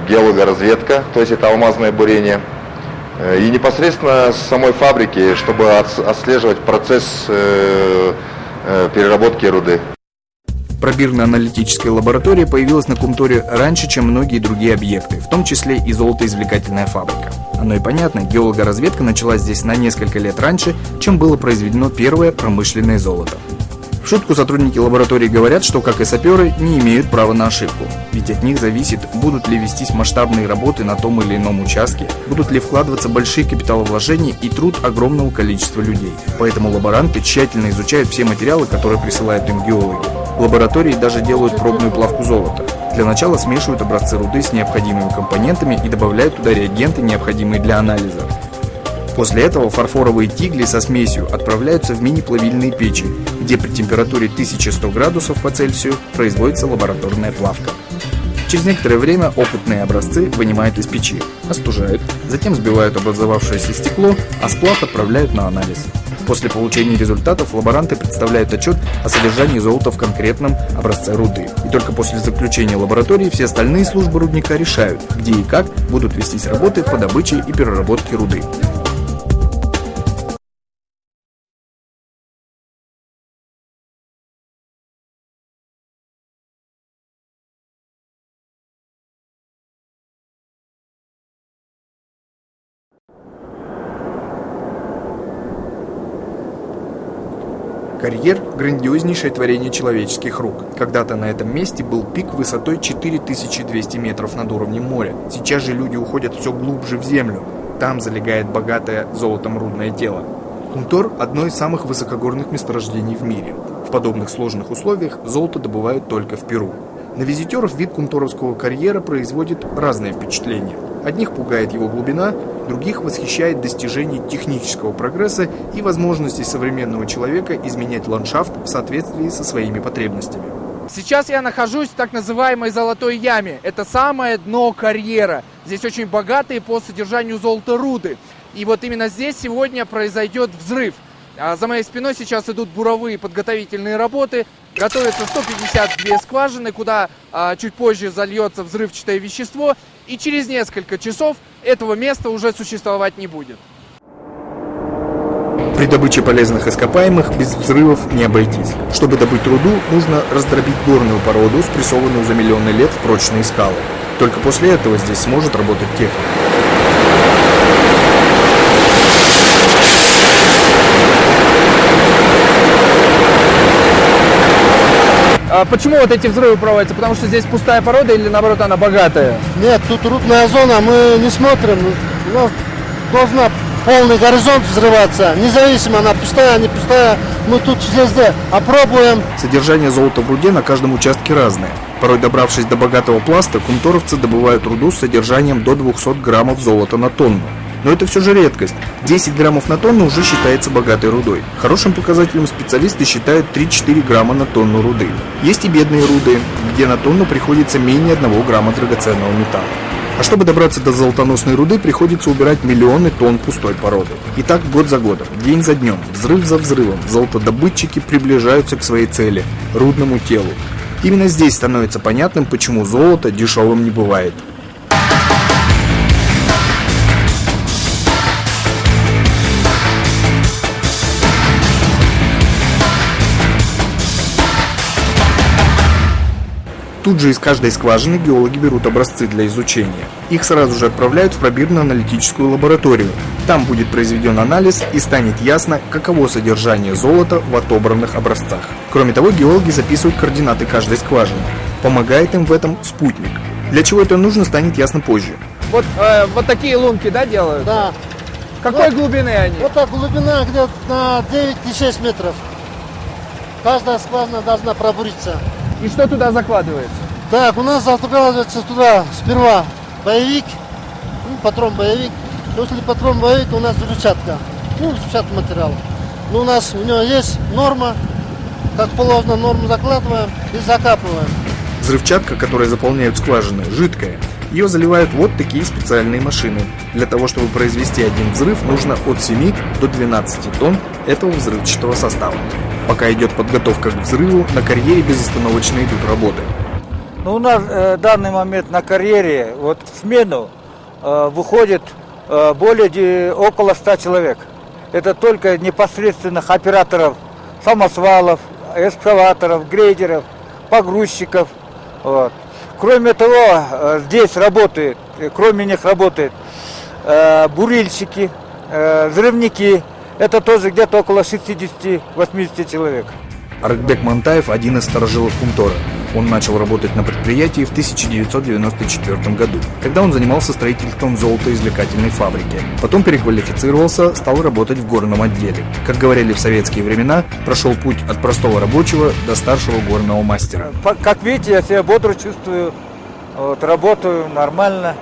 геологоразведка, то есть это алмазное бурение. И непосредственно с самой фабрики, чтобы отслеживать процесс переработки руды.
Пробирно-аналитическая лаборатория появилась на Кумторе раньше, чем многие другие объекты, в том числе и золотоизвлекательная фабрика. Оно и понятно, геологоразведка началась здесь на несколько лет раньше, чем было произведено первое промышленное золото. В шутку сотрудники лаборатории говорят, что, как и саперы, не имеют права на ошибку. Ведь от них зависит, будут ли вестись масштабные работы на том или ином участке, будут ли вкладываться большие капиталовложения и труд огромного количества людей. Поэтому лаборанты тщательно изучают все материалы, которые присылают им геологи. В лаборатории даже делают пробную плавку золота. Для начала смешивают образцы руды с необходимыми компонентами и добавляют туда реагенты, необходимые для анализа. После этого фарфоровые тигли со смесью отправляются в мини-плавильные печи, где при температуре 1100 градусов по Цельсию производится лабораторная плавка. Через некоторое время опытные образцы вынимают из печи, остужают, затем сбивают образовавшееся стекло, а сплав отправляют на анализ. После получения результатов лаборанты представляют отчет о содержании золота в конкретном образце руды. И только после заключения лаборатории все остальные службы рудника решают, где и как будут вестись работы по добыче и переработке руды. Карьер – грандиознейшее творение человеческих рук. Когда-то на этом месте был пик высотой 4200 метров над уровнем моря. Сейчас же люди уходят все глубже в землю. Там залегает богатое золотом рудное тело. Кумтор – одно из самых высокогорных месторождений в мире. В подобных сложных условиях золото добывают только в Перу. На визитеров вид кумторовского карьера производит разное впечатление. Одних пугает его глубина, других восхищает достижение технического прогресса и возможности современного человека изменять ландшафт в соответствии со своими потребностями.
Сейчас я нахожусь в так называемой золотой яме. Это самое дно карьера. Здесь очень богатые по содержанию золота руды. И вот именно здесь сегодня произойдет взрыв. За моей спиной сейчас идут буровые подготовительные работы. Готовятся 152 скважины, куда чуть позже зальется взрывчатое вещество. И через несколько часов этого места уже существовать не будет.
При добыче полезных ископаемых без взрывов не обойтись. Чтобы добыть руду, нужно раздробить горную породу, спрессованную за миллионы лет в прочные скалы. Только после этого здесь сможет работать техника.
Почему вот эти взрывы проводятся? Потому что здесь пустая порода или наоборот она богатая?
Нет, тут рудная зона, мы не смотрим. У нас должна полный горизонт взрываться. Независимо, она пустая, не пустая. Мы тут везде опробуем.
Содержание золота в руде на каждом участке разное. Порой добравшись до богатого пласта, кумторовцы добывают руду с содержанием до 200 граммов золота на тонну. Но это все же редкость. 10 граммов на тонну уже считается богатой рудой. Хорошим показателем специалисты считают 3-4 грамма на тонну руды. Есть и бедные руды, где на тонну приходится менее 1 грамма драгоценного металла. А чтобы добраться до золотоносной руды, приходится убирать миллионы тонн пустой породы. И так год за годом, день за днем, взрыв за взрывом, золотодобытчики приближаются к своей цели – рудному телу. Именно здесь становится понятным, почему золото дешевым не бывает. Тут же из каждой скважины геологи берут образцы для изучения. Их сразу же отправляют в пробирно-аналитическую лабораторию. Там будет произведен анализ и станет ясно, каково содержание золота в отобранных образцах. Кроме того, геологи записывают координаты каждой скважины. Помогает им в этом спутник. Для чего это нужно, станет ясно позже.
Вот такие лунки, да, делают?
Да.
Какой глубины они?
Вот так глубина где-то на 9,6 метров. Каждая скважина должна пробуриться.
И что туда закладывается?
Так, у нас закладывается туда сперва боевик, патрон боевик. После патрон боевик у нас взрывчатка, взрывчатка материал. Но у него есть норма, как положено, норму закладываем и закапываем.
Взрывчатка, которой заполняют скважины, жидкая. Ее заливают вот такие специальные машины. Для того, чтобы произвести один взрыв, нужно от 7 до 12 тонн этого взрывчатого состава. Пока идет подготовка к взрыву, на карьере безостановочно идут работы.
У нас в данный момент на карьере в смену выходит около 100 человек. Это только непосредственных операторов самосвалов, экскаваторов, грейдеров, погрузчиков. Кроме того, здесь работают, кроме них работают бурильщики, взрывники. Это тоже где-то около 60-80 человек.
Арыкбек Мантаев – один из старожилов Кумтора. Он начал работать на предприятии в 1994 году, когда он занимался строительством золотоизвлекательной фабрики. Потом переквалифицировался, стал работать в горном отделе. Как говорили в советские времена, прошел путь от простого рабочего до старшего горного мастера.
Как видите, я себя бодро чувствую, работаю нормально.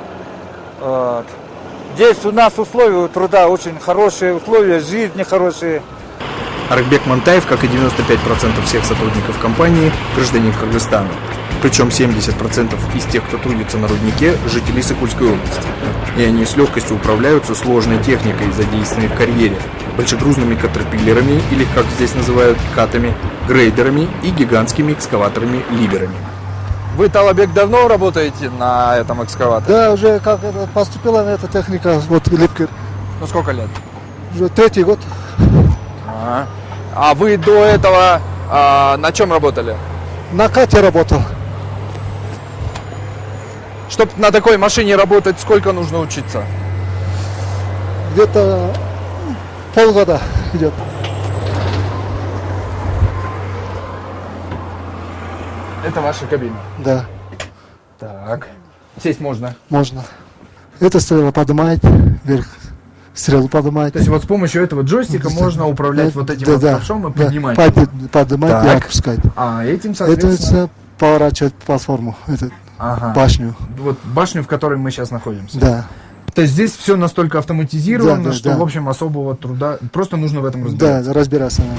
Здесь у нас условия труда очень хорошие, условия жизни хорошие.
Арыкбек Мантаев, как и 95% всех сотрудников компании, гражданин Кыргызстана. Причем 70% из тех, кто трудится на руднике, жители Сыкульской области. И они с легкостью управляются сложной техникой, задействованной в карьере, большегрузными катерпиллерами, или, как здесь называют, катами, грейдерами и гигантскими экскаваторами-либерами.
Вы, Талабек, давно работаете на этом экскаваторе?
Да, уже как поступила эта техника, липкер.
Ну сколько лет?
Уже 3-й год.
А вы до этого на чем работали?
На кате работал.
Чтобы на такой машине работать, сколько нужно учиться?
Где-то полгода идет.
Это ваша кабина?
Да.
Так. Сесть можно?
Можно. Это стрелу поднимает вверх. Стрелу поднимает.
То есть вот с помощью этого джойстика можно управлять вот этим ковшом и поднимать?
Поднимать и отпускать.
А этим, соответственно...
Это поворачивать платформу, башню.
Вот башню, в которой мы сейчас находимся.
Да.
То есть здесь все настолько автоматизировано, что, в общем, особого труда... Просто нужно в этом разбираться.
Да, разбираться надо.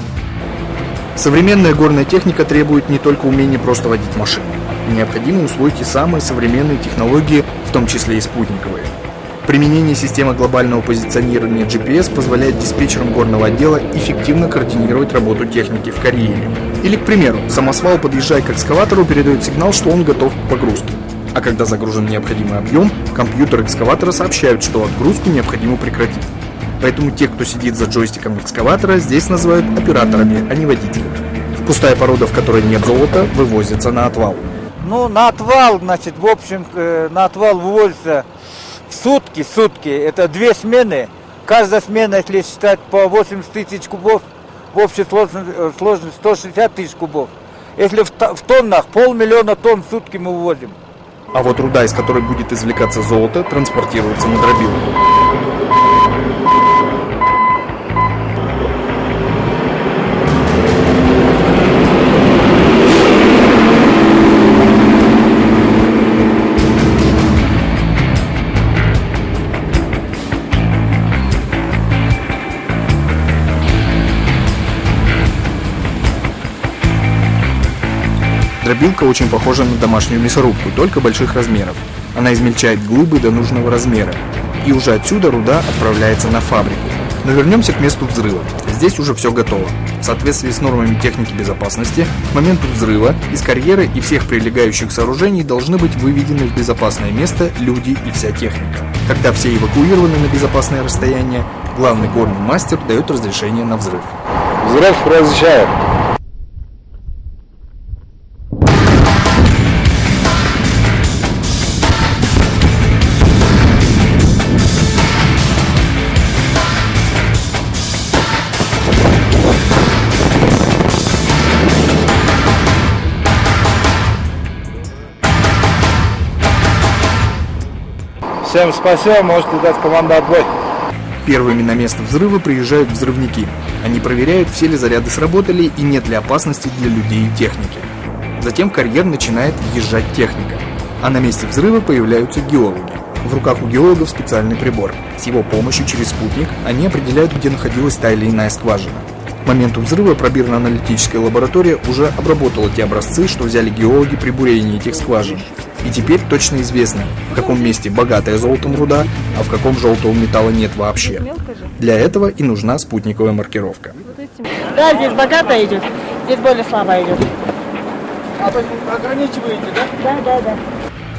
Современная горная техника требует не только умения просто водить машины. Необходимо усвоить и самые современные технологии, в том числе и спутниковые. Применение системы глобального позиционирования GPS позволяет диспетчерам горного отдела эффективно координировать работу техники в карьере. Или, к примеру, самосвал, подъезжая к экскаватору, передает сигнал, что он готов к погрузке. А когда загружен необходимый объем, компьютер экскаватора сообщает, что отгрузку необходимо прекратить. Поэтому те, кто сидит за джойстиком экскаватора, здесь называют операторами, а не водителями. Пустая порода, в которой нет золота, вывозится на отвал.
На отвал, в общем, на отвал вывозится в сутки, это 2 смены. Каждая смена, если считать по 80 тысяч кубов, в общей сложности 160 тысяч кубов. Если в тоннах, 500 000 тонн в сутки мы вывозим.
А вот руда, из которой будет извлекаться золото, транспортируется на дробилку. Дробилка очень похожа на домашнюю мясорубку, только больших размеров. Она измельчает глыбы до нужного размера. И уже отсюда руда отправляется на фабрику. Но вернемся к месту взрыва. Здесь уже все готово. В соответствии с нормами техники безопасности, к моменту взрыва из карьеры и всех прилегающих сооружений должны быть выведены в безопасное место люди и вся техника. Когда все эвакуированы на безопасное расстояние, главный горный мастер дает разрешение на взрыв.
Взрыв разрешаю.
Всем спасибо, можете дать команду отбой.
Первыми на место взрыва приезжают взрывники. Они проверяют, все ли заряды сработали и нет ли опасности для людей и техники. Затем в карьер начинает въезжать техника. А на месте взрыва появляются геологи. В руках у геологов специальный прибор. С его помощью через спутник они определяют, где находилась та или иная скважина. К моменту взрыва пробирно-аналитическая лаборатория уже обработала те образцы, что взяли геологи при бурении этих скважин. И теперь точно известно, в каком месте богатая золотом руда, а в каком желтого металла нет вообще. Для этого и нужна спутниковая маркировка.
Да, здесь богато идет, здесь более слабо идет.
А то есть ограничиваете, да?
Да.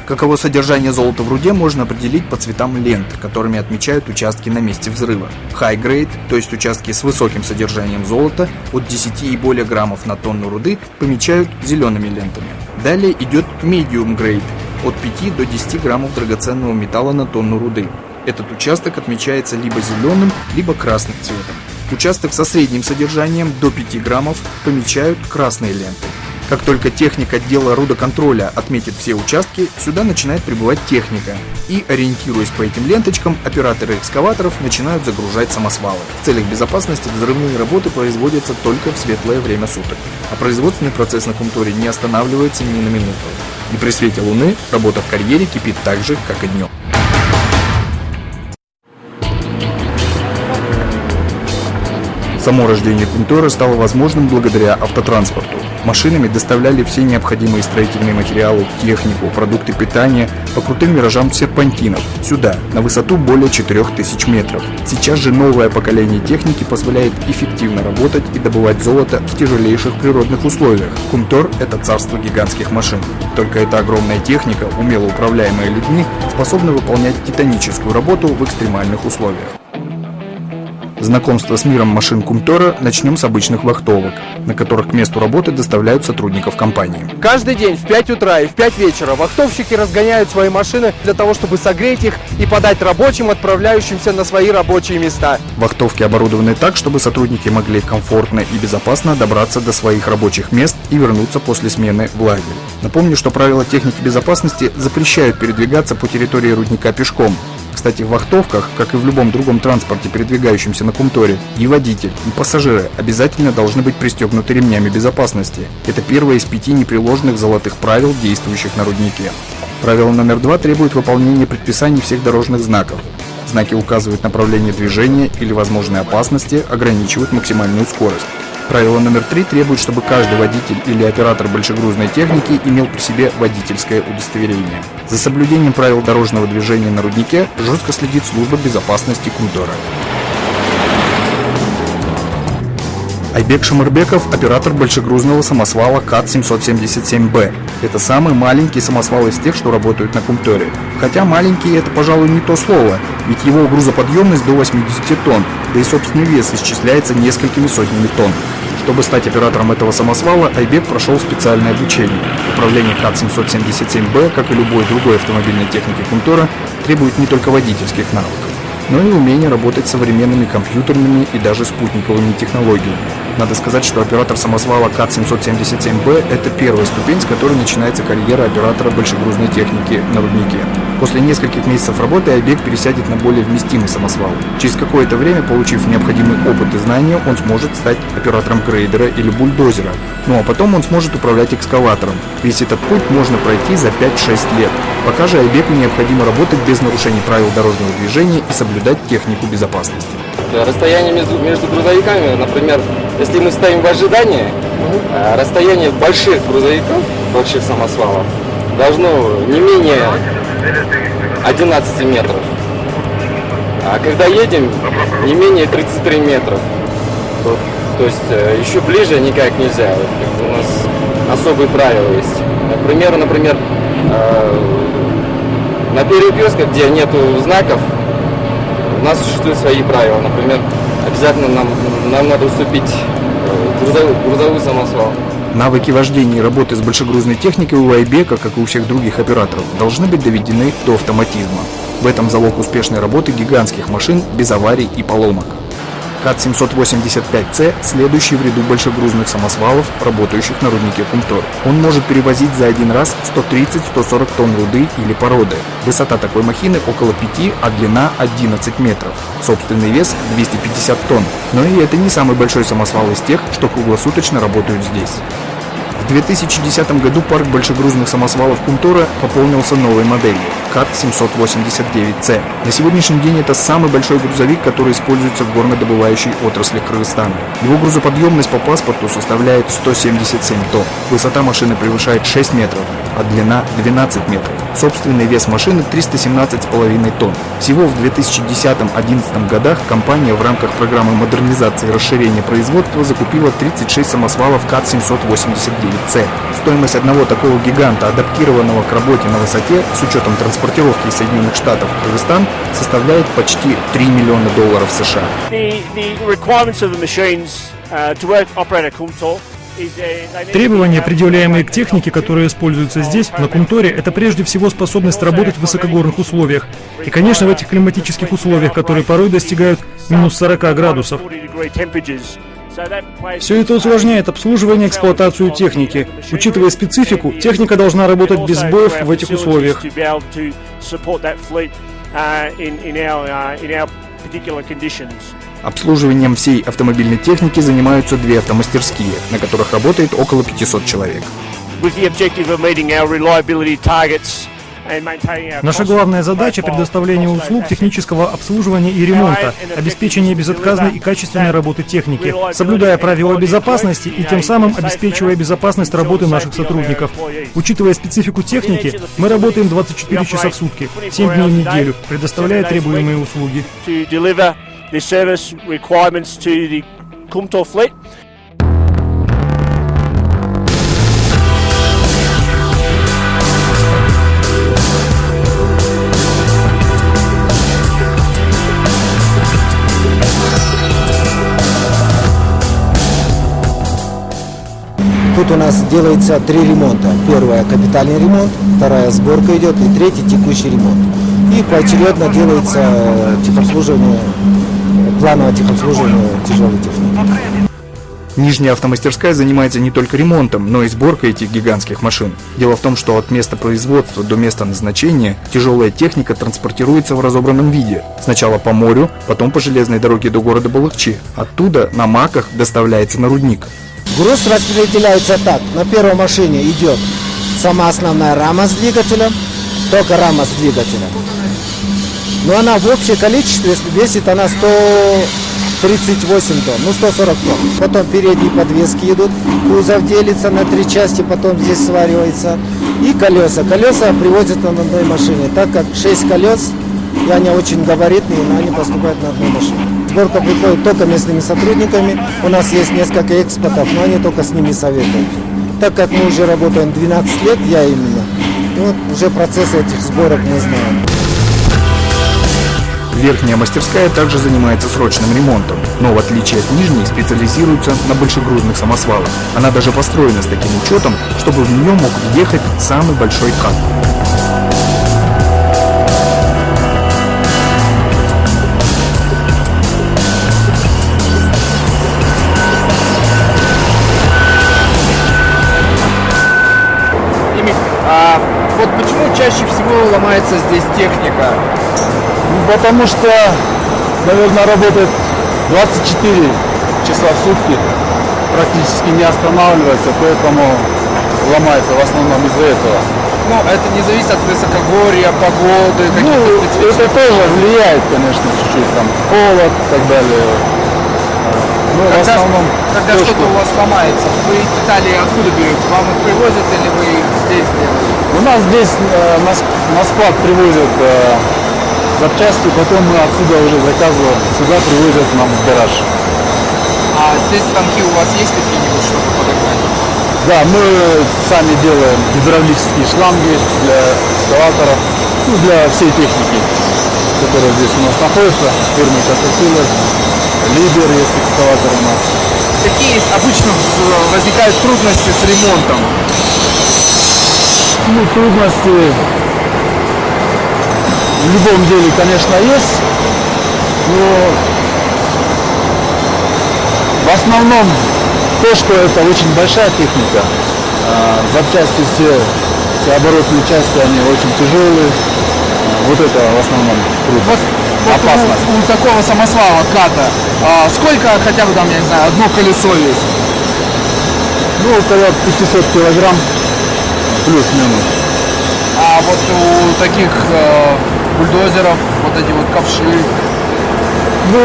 Каково содержание золота в руде можно определить по цветам лент, которыми отмечают участки на месте взрыва. High grade, то есть участки с высоким содержанием золота, от 10 и более граммов на тонну руды, помечают зелеными лентами. Далее идет medium grade, от 5 до 10 граммов драгоценного металла на тонну руды. Этот участок отмечается либо зеленым, либо красным цветом. Участок со средним содержанием до 5 граммов помечают красной лентой. Как только техник отдела рудоконтроля отметит все участки, сюда начинает прибывать техника. И, ориентируясь по этим ленточкам, операторы экскаваторов начинают загружать самосвалы. В целях безопасности взрывные работы производятся только в светлое время суток. А производственный процесс на Кумторе не останавливается ни на минуту. И при свете луны работа в карьере кипит так же, как и днем. Само рождение Кумтора стало возможным благодаря автотранспорту. Машинами доставляли все необходимые строительные материалы, технику, продукты питания по крутым виражам серпантинов, сюда, на высоту более 4000 метров. Сейчас же новое поколение техники позволяет эффективно работать и добывать золото в тяжелейших природных условиях. Кумтор – это царство гигантских машин. Только эта огромная техника, умело управляемая людьми, способна выполнять титаническую работу в экстремальных условиях. Знакомство с миром машин Кумтора начнем с обычных вахтовок, на которых к месту работы доставляют сотрудников компании.
Каждый день в 5 утра и в 5 вечера вахтовщики разгоняют свои машины для того, чтобы согреть их и подать рабочим, отправляющимся на свои рабочие места.
Вахтовки оборудованы так, чтобы сотрудники могли комфортно и безопасно добраться до своих рабочих мест и вернуться после смены в лагерь. Напомню, что правила техники безопасности запрещают передвигаться по территории рудника пешком. Кстати, в вахтовках, как и в любом другом транспорте, передвигающемся на Кумторе, и водитель, и пассажиры обязательно должны быть пристегнуты ремнями безопасности. Это первое из 5 непреложных золотых правил, действующих на руднике. Правило номер 2 требует выполнения предписаний всех дорожных знаков. Знаки указывают направление движения или возможные опасности, ограничивают максимальную скорость. Правило номер 3 требует, чтобы каждый водитель или оператор большегрузной техники имел при себе водительское удостоверение. За соблюдением правил дорожного движения на руднике жестко следит служба безопасности Кумтора. Айбек Шамырбеков – оператор большегрузного самосвала КАТ-777Б. Это самый маленький самосвал из тех, что работают на Кумторе. Хотя маленький – это, пожалуй, не то слово, ведь его грузоподъемность до 80 тонн, да и собственный вес исчисляется несколькими сотнями тонн. Чтобы стать оператором этого самосвала, Айбек прошел специальное обучение. Управление КАТ-777Б, как и любой другой автомобильной техники Кумтора, требует не только водительских навыков, но и умение работать с современными компьютерными и даже спутниковыми технологиями. Надо сказать, что оператор самосвала КАТ-777Б – это первая ступень, с которой начинается карьера оператора большегрузной техники на руднике. После нескольких месяцев работы Айбек пересядет на более вместимый самосвал. Через какое-то время, получив необходимый опыт и знания, он сможет стать оператором грейдера или бульдозера. Ну а потом он сможет управлять экскаватором. Весь этот путь можно пройти за 5-6 лет. Пока же Айбеку необходимо работать без нарушений правил дорожного движения и соблюдать технику безопасности.
Расстояние между грузовиками, например, если мы стоим в ожидании, расстояние больших грузовиков больших самосвалов должно не менее 11 метров. А когда едем, не менее 33 метров. То есть еще ближе никак нельзя. У нас особые правила есть. Например, на перекрестках, где нету знаков, у нас существуют свои правила. Например, обязательно нам надо уступить грузовой самосвал.
Навыки вождения и работы с большегрузной техникой у Айбека, как и у всех других операторов, должны быть доведены до автоматизма. В этом залог успешной работы гигантских машин без аварий и поломок. КАТ-785С – следующий в ряду большегрузных самосвалов, работающих на руднике Кумтор. Он может перевозить за один раз 130-140 тонн руды или породы. Высота такой махины около 5, а длина 11 метров. Собственный вес 250 тонн. Но и это не самый большой самосвал из тех, что круглосуточно работают здесь. В 2010 году парк большегрузных самосвалов Кумтора пополнился новой моделью – КАТ-789С. На сегодняшний день это самый большой грузовик, который используется в горнодобывающей отрасли Кыргызстана. Его грузоподъемность по паспорту составляет 177 тонн. Высота машины превышает 6 метров, а длина 12 метров. Собственный вес машины 317,5 тонн. Всего в 2010-2011 годах компания в рамках программы модернизации и расширения производства закупила 36 самосвалов КАТ-789С. Стоимость одного такого гиганта, адаптированного к работе на высоте, с учетом транспортировки из Соединенных Штатов в Кыргызстан, составляет почти $3 миллиона США.
Требования, предъявляемые к технике, которая используется здесь, на Кумторе, это прежде всего способность работать в высокогорных условиях. И, конечно, в этих климатических условиях, которые порой достигают минус 40 градусов. Все это усложняет обслуживание и эксплуатацию техники. Учитывая специфику, техника должна работать без сбоев в этих условиях.
Обслуживанием всей автомобильной техники занимаются две автомастерские, на которых работает около 500 человек.
Наша главная задача – предоставление услуг технического обслуживания и ремонта, обеспечение безотказной и качественной работы техники, соблюдая правила безопасности и тем самым обеспечивая безопасность работы наших сотрудников. Учитывая специфику техники, мы работаем 24 часа в сутки, 7 дней в неделю, предоставляя требуемые услуги.
Тут у нас делается 3 ремонта. Первое – капитальный ремонт, вторая – сборка идет, и третий – текущий ремонт. И поочередно делается техобслуживание, плановое техобслуживание тяжелой техники.
Нижняя автомастерская занимается не только ремонтом, но и сборкой этих гигантских машин. Дело в том, что от места производства до места назначения тяжелая техника транспортируется в разобранном виде. Сначала по морю, потом по железной дороге до города Балыкчи. Оттуда на маках доставляется на рудник.
Груз распределяется так. На первой машине идет сама основная рама с двигателем, только рама с двигателем. Но она в общем количестве весит она 138 тонн, ну 140 тонн. Потом передние подвески идут, кузов делится на 3 части, потом здесь сваривается. И колеса. Колеса привозят на одной машине, так как 6 колес, и они очень габаритные, но они поступают на одной машине. Сборка приходит только местными сотрудниками. У нас есть несколько экспортов, но они только с ними советуют. Так как мы уже работаем 12 лет, я именно, вот уже процессы этих сборок мы знаем.
Верхняя мастерская также занимается срочным ремонтом, но в отличие от нижней специализируется на большегрузных самосвалах. Она даже построена с таким учетом, чтобы в нее мог въехать самый большой КАТ.
Вот почему чаще всего ломается здесь техника?
Потому что, наверное, работает 24 часа в сутки, практически не останавливается, поэтому ломается в основном из-за этого.
Ну, это не зависит от высокогорья, погоды, каких-то специфических...
Это тоже влияет, конечно, чуть-чуть, там, холод и так далее. Ну, в основном
когда
то,
что-то у вас сломается, вы детали откуда берете? Вам их привозят или вы их здесь делаете?
У нас здесь на склад привозят запчасти, потом мы отсюда уже заказываем, сюда привозят нам в гараж.
А здесь станки у вас есть какие-нибудь, чтобы подогнать?
Да, мы сами делаем гидравлические шланги для экскаваторов, ну, для всей техники, которая здесь у нас находится, фирмы Caterpillar, Либер есть экскаватор у нас.
Какие обычно возникают трудности с ремонтом?
Ну, трудности в любом деле, конечно, есть, но в основном то, что это очень большая техника, запчасти все оборотные части, они очень тяжелые, вот это в основном трудность. Опасность.
У такого самосвала ката, сколько хотя бы там, я не знаю, одно колесо весит?
Ну, около 500 килограмм, плюс-минус.
А вот у таких бульдозеров, вот эти вот ковши?
Ну,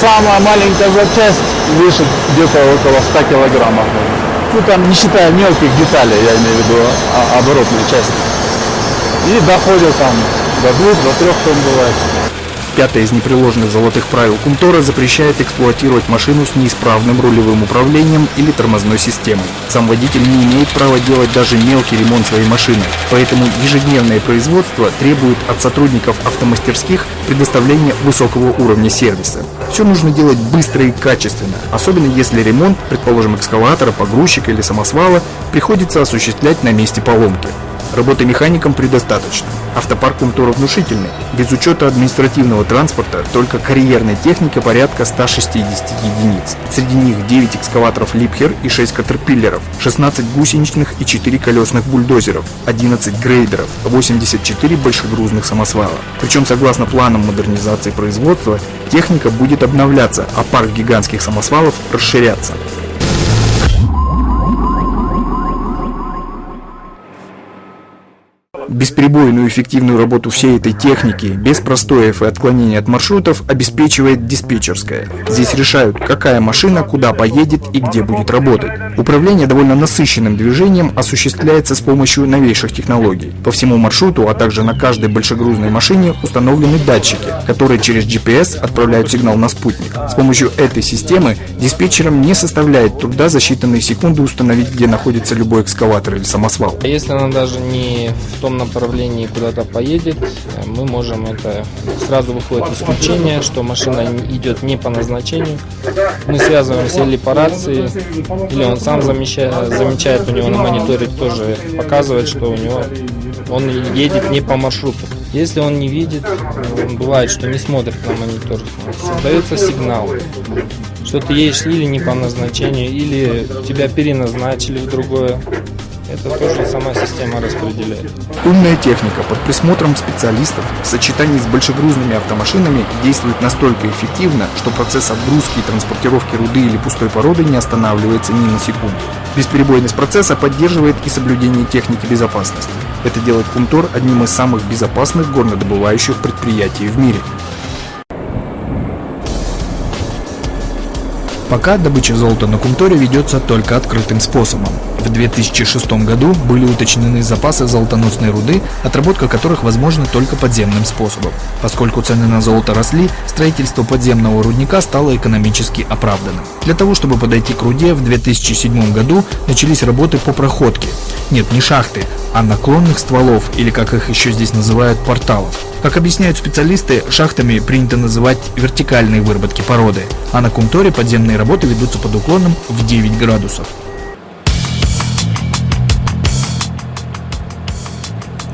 самая маленькая запчасть весит где-то около 100 килограммов. Ну, там, не считая мелких деталей, я имею в виду оборотные части. И доходят там до 2-3 тонн бывает.
Пятое из непреложных золотых правил Кумтора запрещает эксплуатировать машину с неисправным рулевым управлением или тормозной системой. Сам водитель не имеет права делать даже мелкий ремонт своей машины, поэтому ежедневное производство требует от сотрудников автомастерских предоставления высокого уровня сервиса. Все нужно делать быстро и качественно, особенно если ремонт, предположим, экскаватора, погрузчика или самосвала, приходится осуществлять на месте поломки. Работы механикам предостаточно. Автопарк Кумтора внушительный. Без учета административного транспорта только карьерной техники порядка 160 единиц. Среди них 9 экскаваторов Липхер и 6 катерпиллеров, 16 гусеничных и 4 колесных бульдозеров, 11 грейдеров, 84 большегрузных самосвала. Причем, согласно планам модернизации производства, техника будет обновляться, а парк гигантских самосвалов расширяться. Бесперебойную и эффективную работу всей этой техники, без простоев и отклонений от маршрутов, обеспечивает диспетчерская. Здесь решают, какая машина куда поедет и где будет работать. Управление довольно насыщенным движением осуществляется с помощью новейших технологий. По всему маршруту, а также на каждой большегрузной машине установлены датчики, которые через GPS отправляют сигнал на спутник. С помощью этой системы диспетчерам не составляет труда за считанные секунды установить, где находится любой экскаватор или самосвал.
Если она даже не в том направлении куда-то поедет, мы можем это, сразу выходит исключение, что машина идет не по назначению. Мы связываемся или по рации, или он сам замечает, у него на мониторе тоже показывает, что у него он едет не по маршруту. Если он не видит, бывает, что не смотрит на монитор, дается сигнал, что ты едешь или не по назначению, или тебя переназначили в другое. Это тоже сама система распределяет.
Умная техника под присмотром специалистов в сочетании с большегрузными автомашинами действует настолько эффективно, что процесс отгрузки и транспортировки руды или пустой породы не останавливается ни на секунду. Бесперебойность процесса поддерживает и соблюдение техники безопасности. Это делает Кумтор одним из самых безопасных горнодобывающих предприятий в мире. Пока добыча золота на Кумторе ведется только открытым способом. В 2006 году были уточнены запасы золотоносной руды, отработка которых возможна только подземным способом. Поскольку цены на золото росли, строительство подземного рудника стало экономически оправданным. Для того, чтобы подойти к руде, в 2007 году начались работы по проходке. Нет, не шахты, а наклонных стволов, или как их еще здесь называют, порталов. Как объясняют специалисты, шахтами принято называть вертикальные выработки породы, а на Кумторе подземные работы ведутся под уклоном в 9 градусов.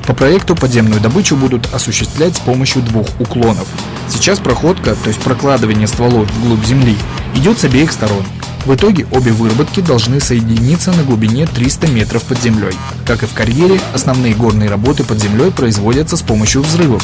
По проекту подземную добычу будут осуществлять с помощью двух уклонов. Сейчас проходка, то есть прокладывание стволов вглубь земли, идет с обеих сторон. В итоге обе выработки должны соединиться на глубине 300 метров под землей. Как и в карьере, основные горные работы под землей производятся с помощью взрывов.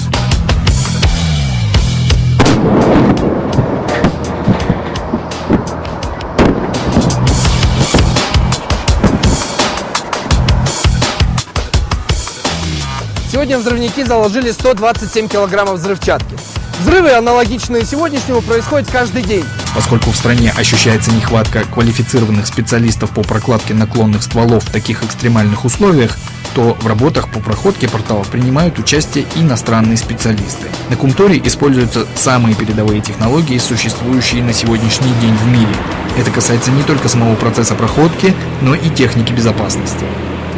Сегодня взрывники заложили 127 килограммов взрывчатки. Взрывы, аналогичные сегодняшнему, происходят каждый день.
Поскольку в стране ощущается нехватка квалифицированных специалистов по прокладке наклонных стволов в таких экстремальных условиях, то в работах по проходке порталов принимают участие и иностранные специалисты. На Кумторе используются самые передовые технологии, существующие на сегодняшний день в мире. Это касается не только самого процесса проходки, но и техники безопасности.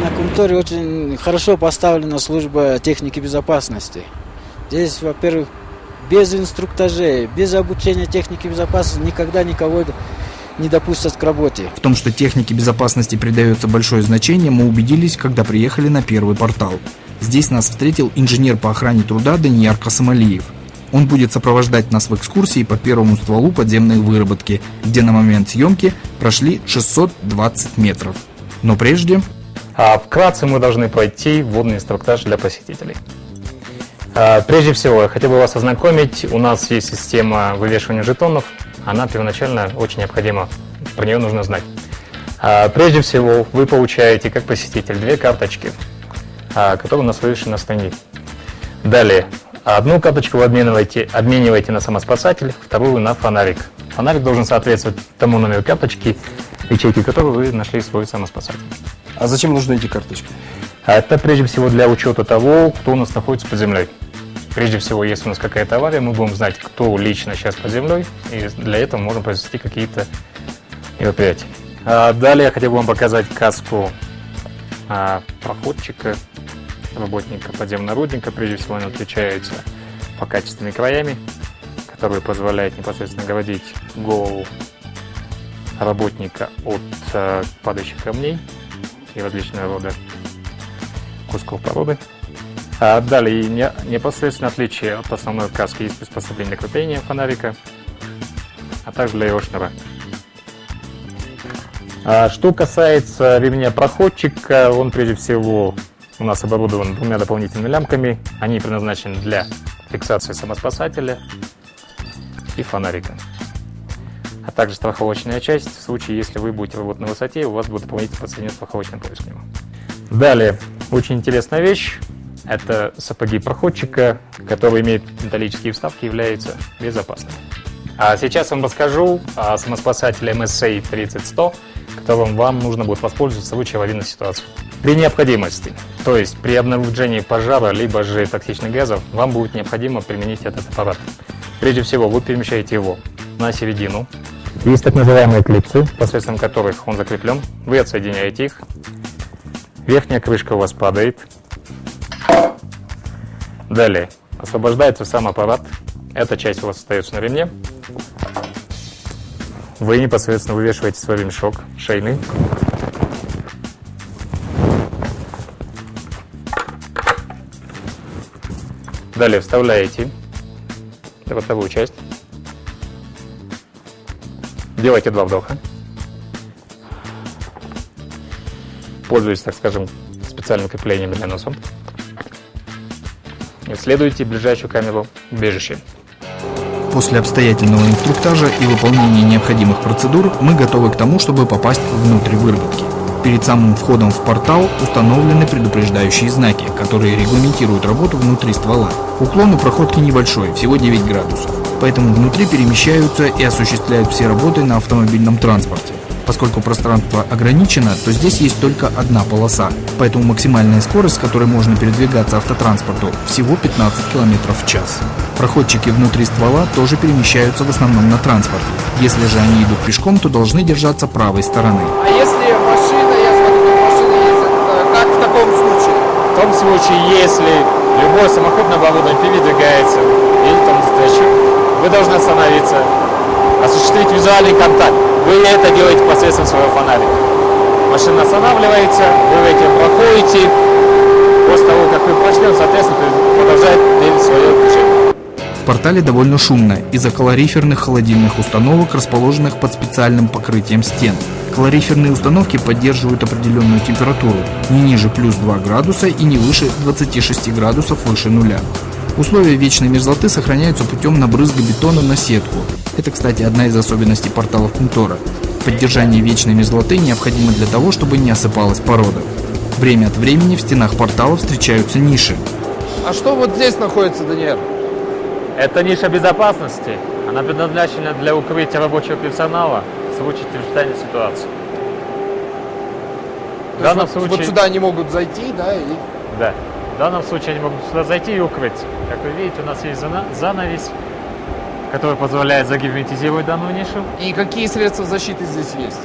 На Кумторе очень хорошо поставлена служба техники безопасности. Здесь, во-первых, без инструктажей, без обучения техники безопасности никогда никого не допустят к работе.
В том, что технике безопасности придается большое значение, мы убедились, когда приехали на первый портал. Здесь нас встретил инженер по охране труда Данияр Касымалиев. Он будет сопровождать нас в экскурсии по первому стволу подземной выработки, где на момент съемки прошли 620 метров. Но прежде...
Вкратце мы должны пройти вводный инструктаж для посетителей. Прежде всего, я хотел бы вас ознакомить, у нас есть система вывешивания жетонов, она первоначально очень необходима, про нее нужно знать. Прежде всего, вы получаете, как посетитель, 2 карточки, которые у нас вывешены на стенде. Далее, одну карточку вы обмениваете на самоспасатель, вторую на фонарик. Фонарик должен соответствовать тому номеру карточки, ячейки которой вы нашли свой самоспасатель.
А зачем нужны эти карточки?
Это прежде всего для учета того, кто у нас находится под землей. Прежде всего, если у нас какая-то авария, мы будем знать, кто лично сейчас под землей, и для этого можем произвести какие-то мероприятия. Далее я хотел бы вам показать каску проходчика, работника подземного рудника. Прежде всего, она отличается покатистыми краями, которые позволяют непосредственно оградить голову работника от падающих камней и различного рода кусков породы. Далее, непосредственно отличие от основной каски есть приспособление для крепления фонарика, а также для его шнура. Что касается ремня проходчика, он прежде всего у нас оборудован 2 дополнительными лямками. Они предназначены для фиксации самоспасателя и фонарика. А также страховочная часть, в случае, если вы будете работать на высоте, у вас будет дополнительно подсоединен страховочный пояс к нему. Далее, очень интересная вещь. Это сапоги проходчика, которые имеют металлические вставки, являются безопасными. А сейчас я вам расскажу о самоспасателе MSA 30-100, которым вам нужно будет воспользоваться в случае аварийной ситуации. При необходимости, то есть при обнаружении пожара, либо же токсичных газов, вам будет необходимо применить этот аппарат. Прежде всего, вы перемещаете его на середину. Есть так называемые клипсы, посредством которых он закреплен. Вы отсоединяете их. Верхняя крышка у вас падает. Далее освобождается сам аппарат. Эта часть у вас остается на ремне. Вы непосредственно вывешиваете свой ремешок шейный. Далее вставляете ротовую часть. Делайте 2 вдоха. Пользуйтесь, так скажем, специальным креплением для носа. Исследуйте ближайшую камеру убежища.
После обстоятельного инструктажа и выполнения необходимых процедур мы готовы к тому, чтобы попасть внутрь выработки. Перед самым входом в портал установлены предупреждающие знаки, которые регламентируют работу внутри ствола. Уклон у проходки небольшой, всего 9 градусов, поэтому внутри перемещаются и осуществляют все работы на автомобильном транспорте. Поскольку пространство ограничено, то здесь есть только одна полоса, поэтому максимальная скорость, с которой можно передвигаться автотранспорту, всего 15 км в час. Проходчики внутри ствола тоже перемещаются в основном на транспорте. Если же они идут пешком, то должны держаться правой стороны.
А если машина, я смотрю, машина ездит, как в таком случае?
В том случае, если любой самоходное оборудование передвигается или там встречу, вы должны остановиться, осуществить визуальный контакт. Вы это делаете посредством своего фонарика. Машина останавливается, вы этим проходите. После того, как вы прошли, соответственно, продолжает двигать свое движение.
В портале довольно шумно из-за калориферных холодильных установок, расположенных под специальным покрытием стен. Калориферные установки поддерживают определенную температуру, не ниже плюс 2 градуса и не выше 26 градусов выше нуля. Условия вечной мерзлоты сохраняются путем набрызга бетона на сетку. Это, кстати, одна из особенностей порталов Кумтора. Поддержание вечной мерзлоты необходимо для того, чтобы не осыпалась порода. Время от времени в стенах портала встречаются ниши.
А что вот здесь находится, Данияр?
Это ниша безопасности. Она предназначена для укрытия рабочего персонала в случае чрезвычайной ситуации. В данном случае...
Вот сюда они могут зайти, да, и...
Да. В данном случае они могут сюда зайти и укрыться. Как вы видите, у нас есть занавес, который позволяет загерметизировать данную нишу.
И какие средства защиты здесь есть?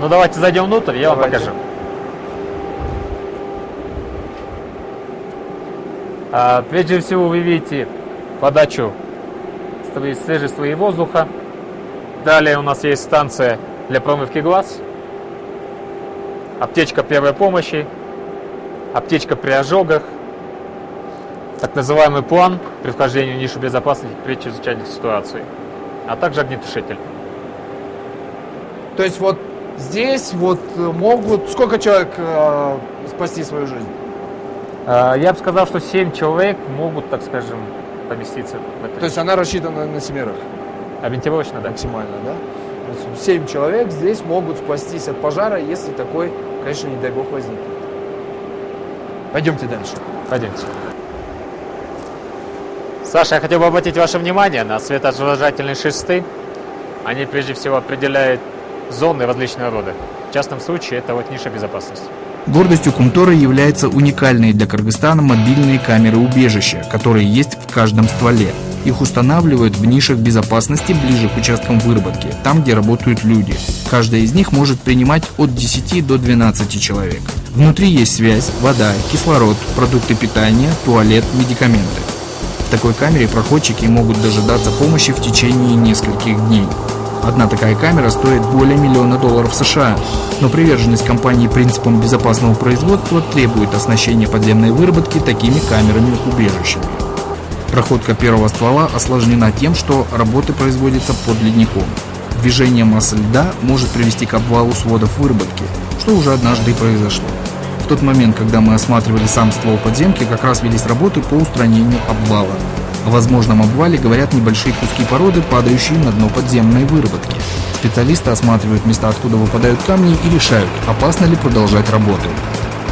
Ну давайте зайдем внутрь, я вам покажу. Прежде всего вы видите подачу свежей струи воздуха. Далее у нас есть станция для промывки глаз, аптечка первой помощи, аптечка при ожогах, так называемый план при вхождении в нишу безопасности при чрезвычайной ситуации, а также огнетушитель.
То есть вот здесь вот могут... Сколько человек спасти свою жизнь?
Я бы сказал, что 7 человек могут, так скажем, поместиться в это.
То есть она рассчитана на 7?
Ориентировочно, да.
Максимально, да? 7 человек здесь могут спастись от пожара, если такой, конечно, не дай бог, возникнет. Пойдемте дальше.
Пойдемте. Саша, я хотел бы обратить ваше внимание на светоотражательные шесты. Они прежде всего определяют зоны различного рода. В частном случае это вот ниша безопасности.
Гордостью Кумтора являются уникальные для Кыргызстана мобильные камеры-убежища, которые есть в каждом стволе. Их устанавливают в нишах безопасности ближе к участкам выработки, там, где работают люди. Каждая из них может принимать от 10 до 12 человек. Внутри есть связь, вода, кислород, продукты питания, туалет, медикаменты. В такой камере проходчики могут дожидаться помощи в течение нескольких дней. Одна такая камера стоит более $1 миллиона США, но приверженность компании принципам безопасного производства требует оснащения подземной выработки такими камерами-убежищами. Проходка первого ствола осложнена тем, что работы производятся под ледником. Движение массы льда может привести к обвалу сводов выработки, что уже однажды и произошло. В тот момент, когда мы осматривали сам ствол подземки, как раз велись работы по устранению обвала. О возможном обвале говорят небольшие куски породы, падающие на дно подземной выработки. Специалисты осматривают места, откуда выпадают камни, и решают, опасно ли продолжать работу.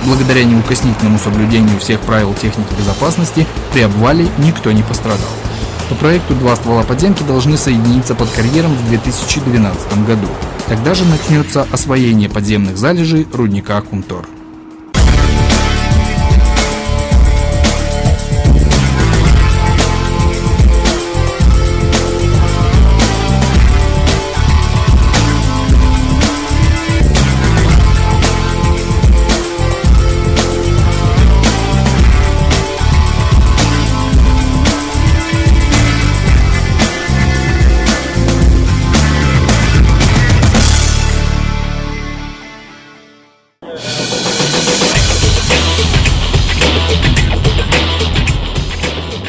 Благодаря неукоснительному соблюдению всех правил техники безопасности при обвале никто не пострадал. По проекту 2 ствола подземки должны соединиться под карьером в 2012 году. Тогда же начнется освоение подземных залежей рудника Кумтор.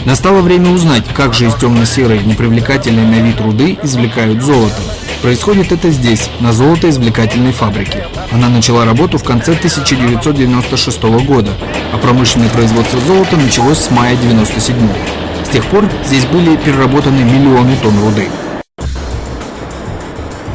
Настало время узнать, как же из темно-серой, непривлекательной на вид руды извлекают золото. Происходит это здесь, на золотоизвлекательной фабрике. Она начала работу в конце 1996 года, а промышленное производство золота началось с мая 1997. С тех пор здесь были переработаны миллионы тонн руды.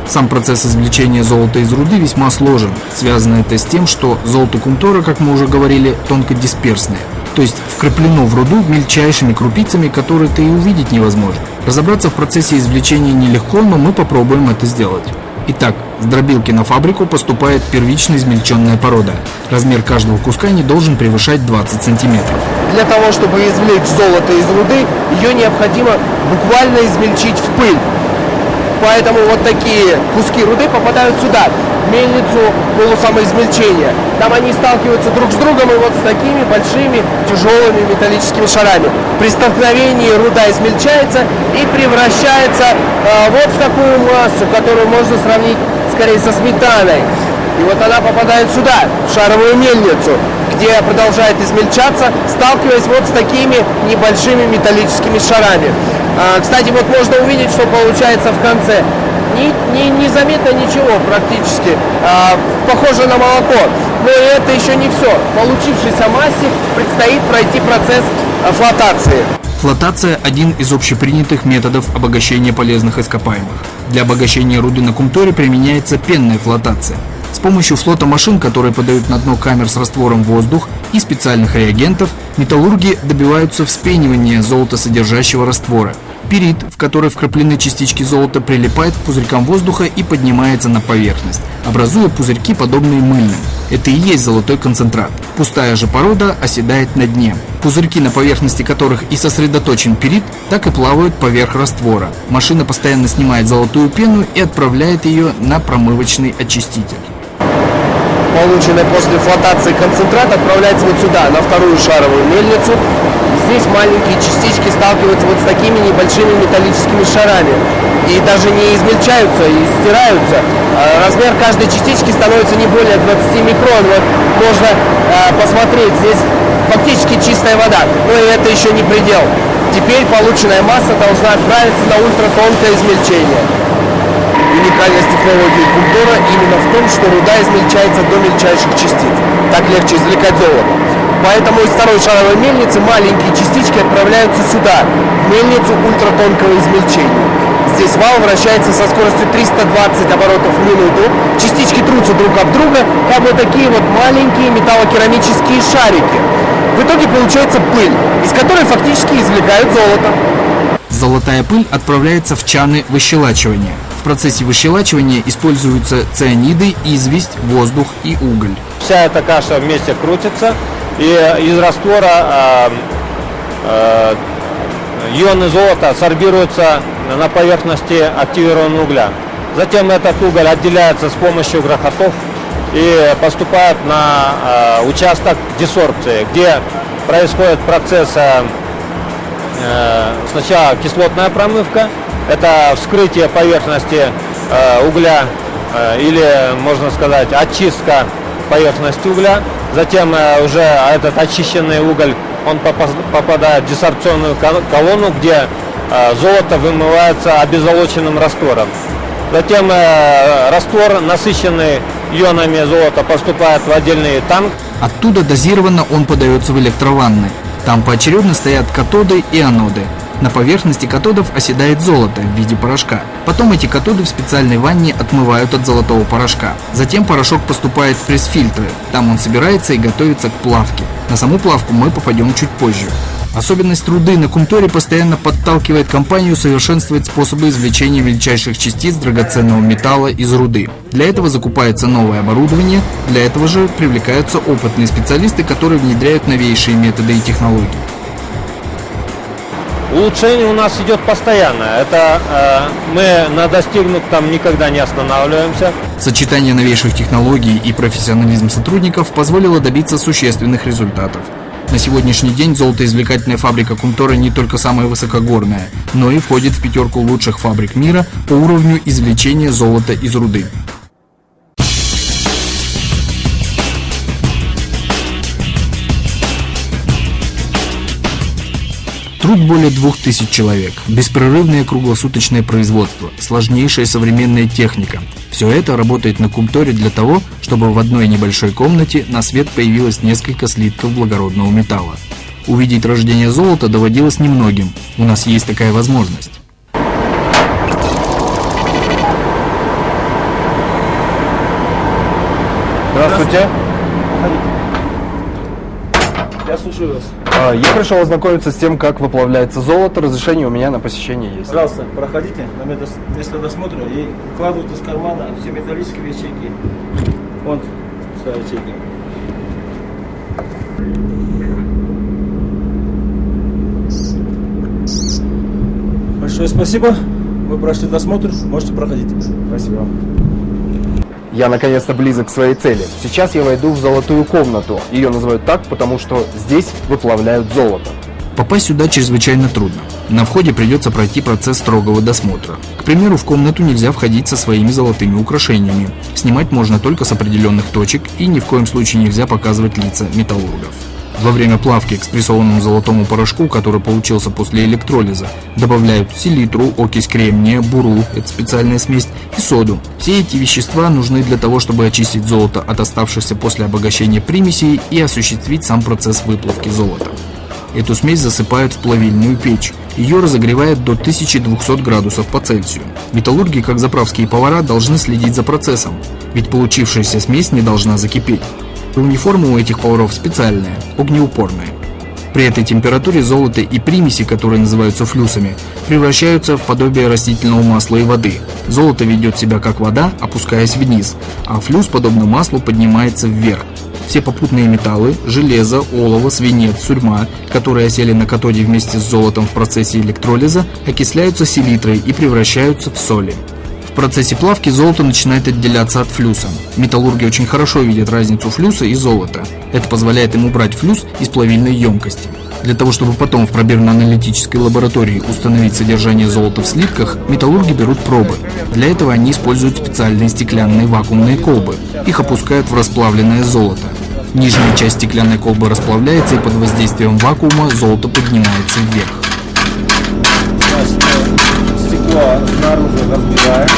Сам процесс извлечения золота из руды весьма сложен. Связано это с тем, что золото Кумтора, как мы уже говорили, тонкодисперсное. То есть вкраплено в руду мельчайшими крупицами, которые-то и увидеть невозможно. Разобраться в процессе извлечения нелегко, но мы попробуем это сделать. Итак, с дробилки на фабрику поступает первично измельченная порода. Размер каждого куска не должен превышать 20 сантиметров.
Для того, чтобы извлечь золото из руды, ее необходимо буквально измельчить в пыль. Поэтому вот такие куски руды попадают сюда, в мельницу полусамоизмельчения. Там они сталкиваются друг с другом и вот с такими большими тяжелыми металлическими шарами. При столкновении руда измельчается и превращается вот в такую массу, которую можно сравнить скорее со сметаной. И вот она попадает сюда, в шаровую мельницу, где продолжает измельчаться, сталкиваясь вот с такими небольшими металлическими шарами. Кстати, вот можно увидеть, что получается в конце. Незаметно ничего практически. Похоже на молоко. Но это еще не все. В получившейся массе предстоит пройти процесс флотации.
Флотация – один из общепринятых методов обогащения полезных ископаемых. Для обогащения руды на Кумторе применяется пенная флотация. С помощью флота машин, которые подают на дно камер с раствором воздух, и специальных реагентов, металлурги добиваются вспенивания золотосодержащего раствора. пирит, в который вкраплены частички золота, прилипает к пузырькам воздуха и поднимается на поверхность, образуя пузырьки, подобные мыльным. Это и есть золотой концентрат. Пустая же порода оседает на дне. Пузырьки, на поверхности которых и сосредоточен пирит, так и плавают поверх раствора. Машина постоянно снимает золотую пену и отправляет ее на промывочный очиститель.
Полученный после флотации концентрат отправляется вот сюда, на вторую шаровую мельницу. Здесь маленькие частички сталкиваются вот с такими небольшими металлическими шарами. И даже не измельчаются, и стираются. Размер каждой частички становится не более 20 микрон. Вот можно посмотреть, здесь фактически чистая вода. Но и это еще не предел. Теперь полученная масса должна отправиться на ультратонкое измельчение. Уникальность технологии Кумтора именно в том, что руда измельчается до мельчайших частиц. Так легче извлекать золото. Поэтому из второй шаровой мельницы маленькие частички отправляются сюда, в мельницу ультратонкого измельчения. Здесь вал вращается со скоростью 320 оборотов в минуту. Частички трутся друг об друга, как вот такие вот маленькие металлокерамические шарики. В итоге получается пыль, из которой фактически извлекают золото.
Золотая пыль отправляется в чаны выщелачивания. В процессе выщелачивания используются цианиды, известь, воздух и уголь.
Вся эта каша вместе крутится, и из раствора ионы золота сорбируются на поверхности активированного угля. Затем этот уголь отделяется с помощью грохотов и поступает на участок десорбции, где происходит процесс сначала кислотная промывка, это вскрытие поверхности угля или, можно сказать, очистка поверхности угля. Затем уже этот очищенный уголь, он попадает в десорбционную колонну, где золото вымывается обеззолоченным раствором. Затем раствор, насыщенный ионами золота, поступает в отдельный танк.
Оттуда дозированно он подается в электрованны. Там поочередно стоят катоды и аноды. На поверхности катодов оседает золото в виде порошка. Потом эти катоды в специальной ванне отмывают от золотого порошка. Затем порошок поступает в пресс-фильтры. Там он собирается и готовится к плавке. На саму плавку мы попадем чуть позже. Особенность руды на Кумторе постоянно подталкивает компанию совершенствовать способы извлечения мельчайших частиц драгоценного металла из руды. Для этого закупается новое оборудование, для этого же привлекаются опытные специалисты, которые внедряют новейшие методы и технологии.
Улучшение у нас идет постоянно. Это мы на достигнутом никогда не останавливаемся.
Сочетание новейших технологий и профессионализм сотрудников позволило добиться существенных результатов. На сегодняшний день золотоизвлекательная фабрика Кумтора не только самая высокогорная, но и входит в пятерку лучших фабрик мира по уровню извлечения золота из руды. Труд более 2000 человек, беспрерывное круглосуточное производство, сложнейшая современная техника. Все это работает на Кумторе для того, чтобы в одной небольшой комнате на свет появилось несколько слитков благородного металла. Увидеть рождение золота доводилось немногим. У нас есть такая возможность.
Здравствуйте.
Я слушаю вас.
Я пришел ознакомиться с тем, как выплавляется золото. Разрешение у меня на посещение есть.
Пожалуйста, проходите на место досмотра и вкладывайте из кармана все металлические ячейки. Вот, вся ячейка. Большое спасибо. Вы прошли досмотр, можете проходить.
Спасибо. Я наконец-то близок к своей цели. Сейчас я войду в золотую комнату. Ее называют так, потому что здесь выплавляют золото.
Попасть сюда чрезвычайно трудно. На входе придется пройти процесс строгого досмотра. К примеру, в комнату нельзя входить со своими золотыми украшениями. Снимать можно только с определенных точек и ни в коем случае нельзя показывать лица металлургов. Во время плавки к спрессованному золотому порошку, который получился после электролиза, добавляют селитру, окись кремния, буру, это специальная смесь, и соду. Все эти вещества нужны для того, чтобы очистить золото от оставшихся после обогащения примесей и осуществить сам процесс выплавки золота. Эту смесь засыпают в плавильную печь. Ее разогревают до 1200 градусов по Цельсию. Металлурги, как заправские повара, должны следить за процессом, ведь получившаяся смесь не должна закипеть. Униформа у этих поваров специальная, огнеупорная. При этой температуре золото и примеси, которые называются флюсами, превращаются в подобие растительного масла и воды. Золото ведет себя как вода, опускаясь вниз, а флюс, подобно маслу, поднимается вверх. Все попутные металлы – железо, олово, свинец, сурьма, которые осели на катоде вместе с золотом в процессе электролиза, окисляются селитрой и превращаются в соли. В процессе плавки золото начинает отделяться от флюса. Металлурги очень хорошо видят разницу флюса и золота. Это позволяет им убрать флюс из плавильной емкости. Для того, чтобы потом в пробирно-аналитической лаборатории установить содержание золота в слитках, металлурги берут пробы. Для этого они используют специальные стеклянные вакуумные колбы. Их опускают в расплавленное золото. Нижняя часть стеклянной колбы расплавляется, и под воздействием вакуума золото поднимается вверх.
Стекло снаружи разбиваем.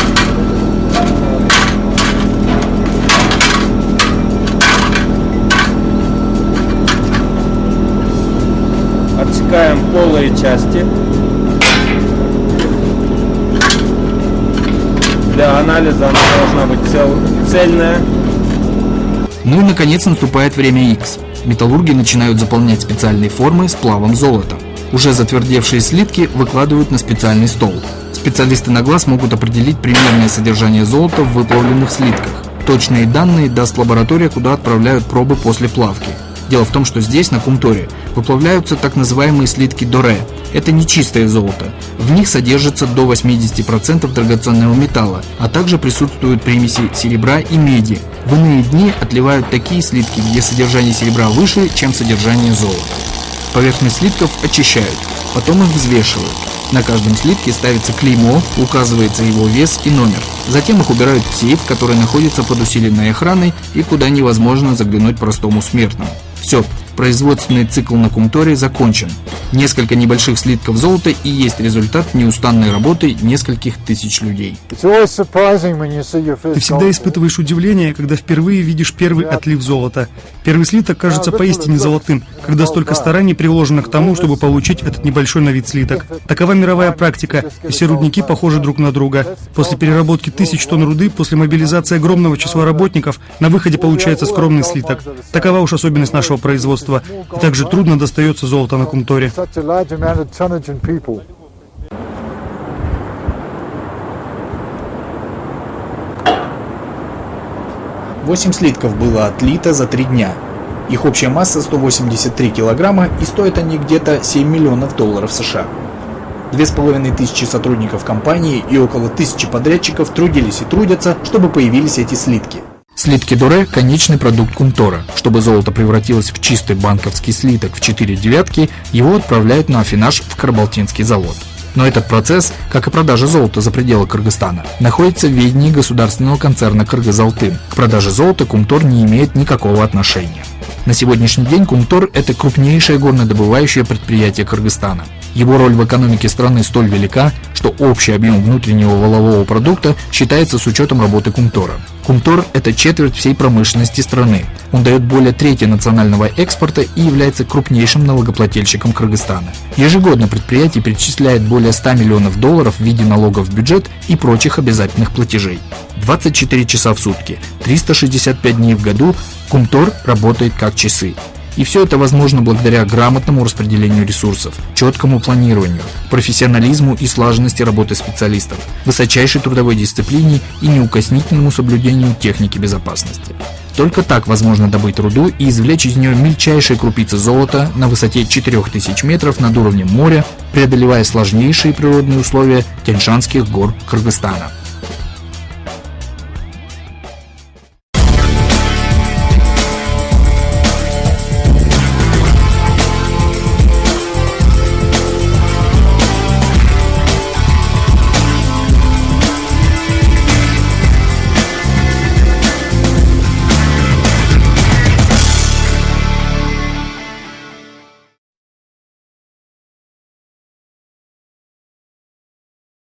Отсекаем полые части. Для анализа она должна быть цельная.
Ну и наконец наступает время X. Металлурги начинают заполнять специальные формы сплавом золота. Уже затвердевшие слитки выкладывают на специальный стол. Специалисты на глаз могут определить примерное содержание золота в выплавленных слитках. Точные данные даст лаборатория, куда отправляют пробы после плавки. Дело в том, что здесь, на Кумторе, выплавляются так называемые слитки доре. Это не чистое золото. В них содержится до 80% драгоценного металла, а также присутствуют примеси серебра и меди. В иные дни отливают такие слитки, где содержание серебра выше, чем содержание золота. Поверхность слитков очищают, потом их взвешивают. На каждом слитке ставится клеймо, указывается его вес и номер. Затем их убирают в сейф, который находится под усиленной охраной и куда невозможно заглянуть простому смертному. Все, производственный цикл на Кумторе закончен. Несколько небольших слитков золота и есть результат неустанной работы нескольких тысяч людей.
Ты всегда испытываешь удивление, когда впервые видишь первый отлив золота. Первый слиток кажется поистине золотым, когда столько стараний приложено к тому, чтобы получить этот небольшой на вид слиток. Такова мировая практика, и все рудники похожи друг на друга. После переработки тысяч тонн руды, после мобилизации огромного числа работников, на выходе получается скромный слиток. Такова уж особенность нашего производства. И также трудно достается золото на Кумторе.
8 слитков было отлито за 3 дня. Их общая масса 183 килограмма, и стоят они где-то $7 миллионов США. 2500 сотрудников компании и около 1000 подрядчиков трудились и трудятся, чтобы появились эти слитки. Слитки доре – конечный продукт Кумтора. Чтобы золото превратилось в чистый банковский слиток в 4 девятки, его отправляют на аффинаж в Карабалтинский завод. Но этот процесс, как и продажа золота за пределы Кыргызстана, находится в ведении государственного концерна «Кыргызалтын». К продаже золота Кумтор не имеет никакого отношения. На сегодняшний день Кумтор – это крупнейшее горнодобывающее предприятие Кыргызстана. Его роль в экономике страны столь велика, что общий объем внутреннего валового продукта считается с учетом работы Кумтора. Кумтор – это четверть всей промышленности страны. Он дает более трети национального экспорта и является крупнейшим налогоплательщиком Кыргызстана. Ежегодно предприятие перечисляет более $100 миллионов в виде налогов в бюджет и прочих обязательных платежей. 24 часа в сутки, 365 дней в году Кумтор работает как часы. И все это возможно благодаря грамотному распределению ресурсов, четкому планированию, профессионализму и слаженности работы специалистов, высочайшей трудовой дисциплине и неукоснительному соблюдению техники безопасности. Только так возможно добыть руду и извлечь из нее мельчайшие крупицы золота на высоте 4000 метров над уровнем моря, преодолевая сложнейшие природные условия Тянь-Шанских гор Кыргызстана.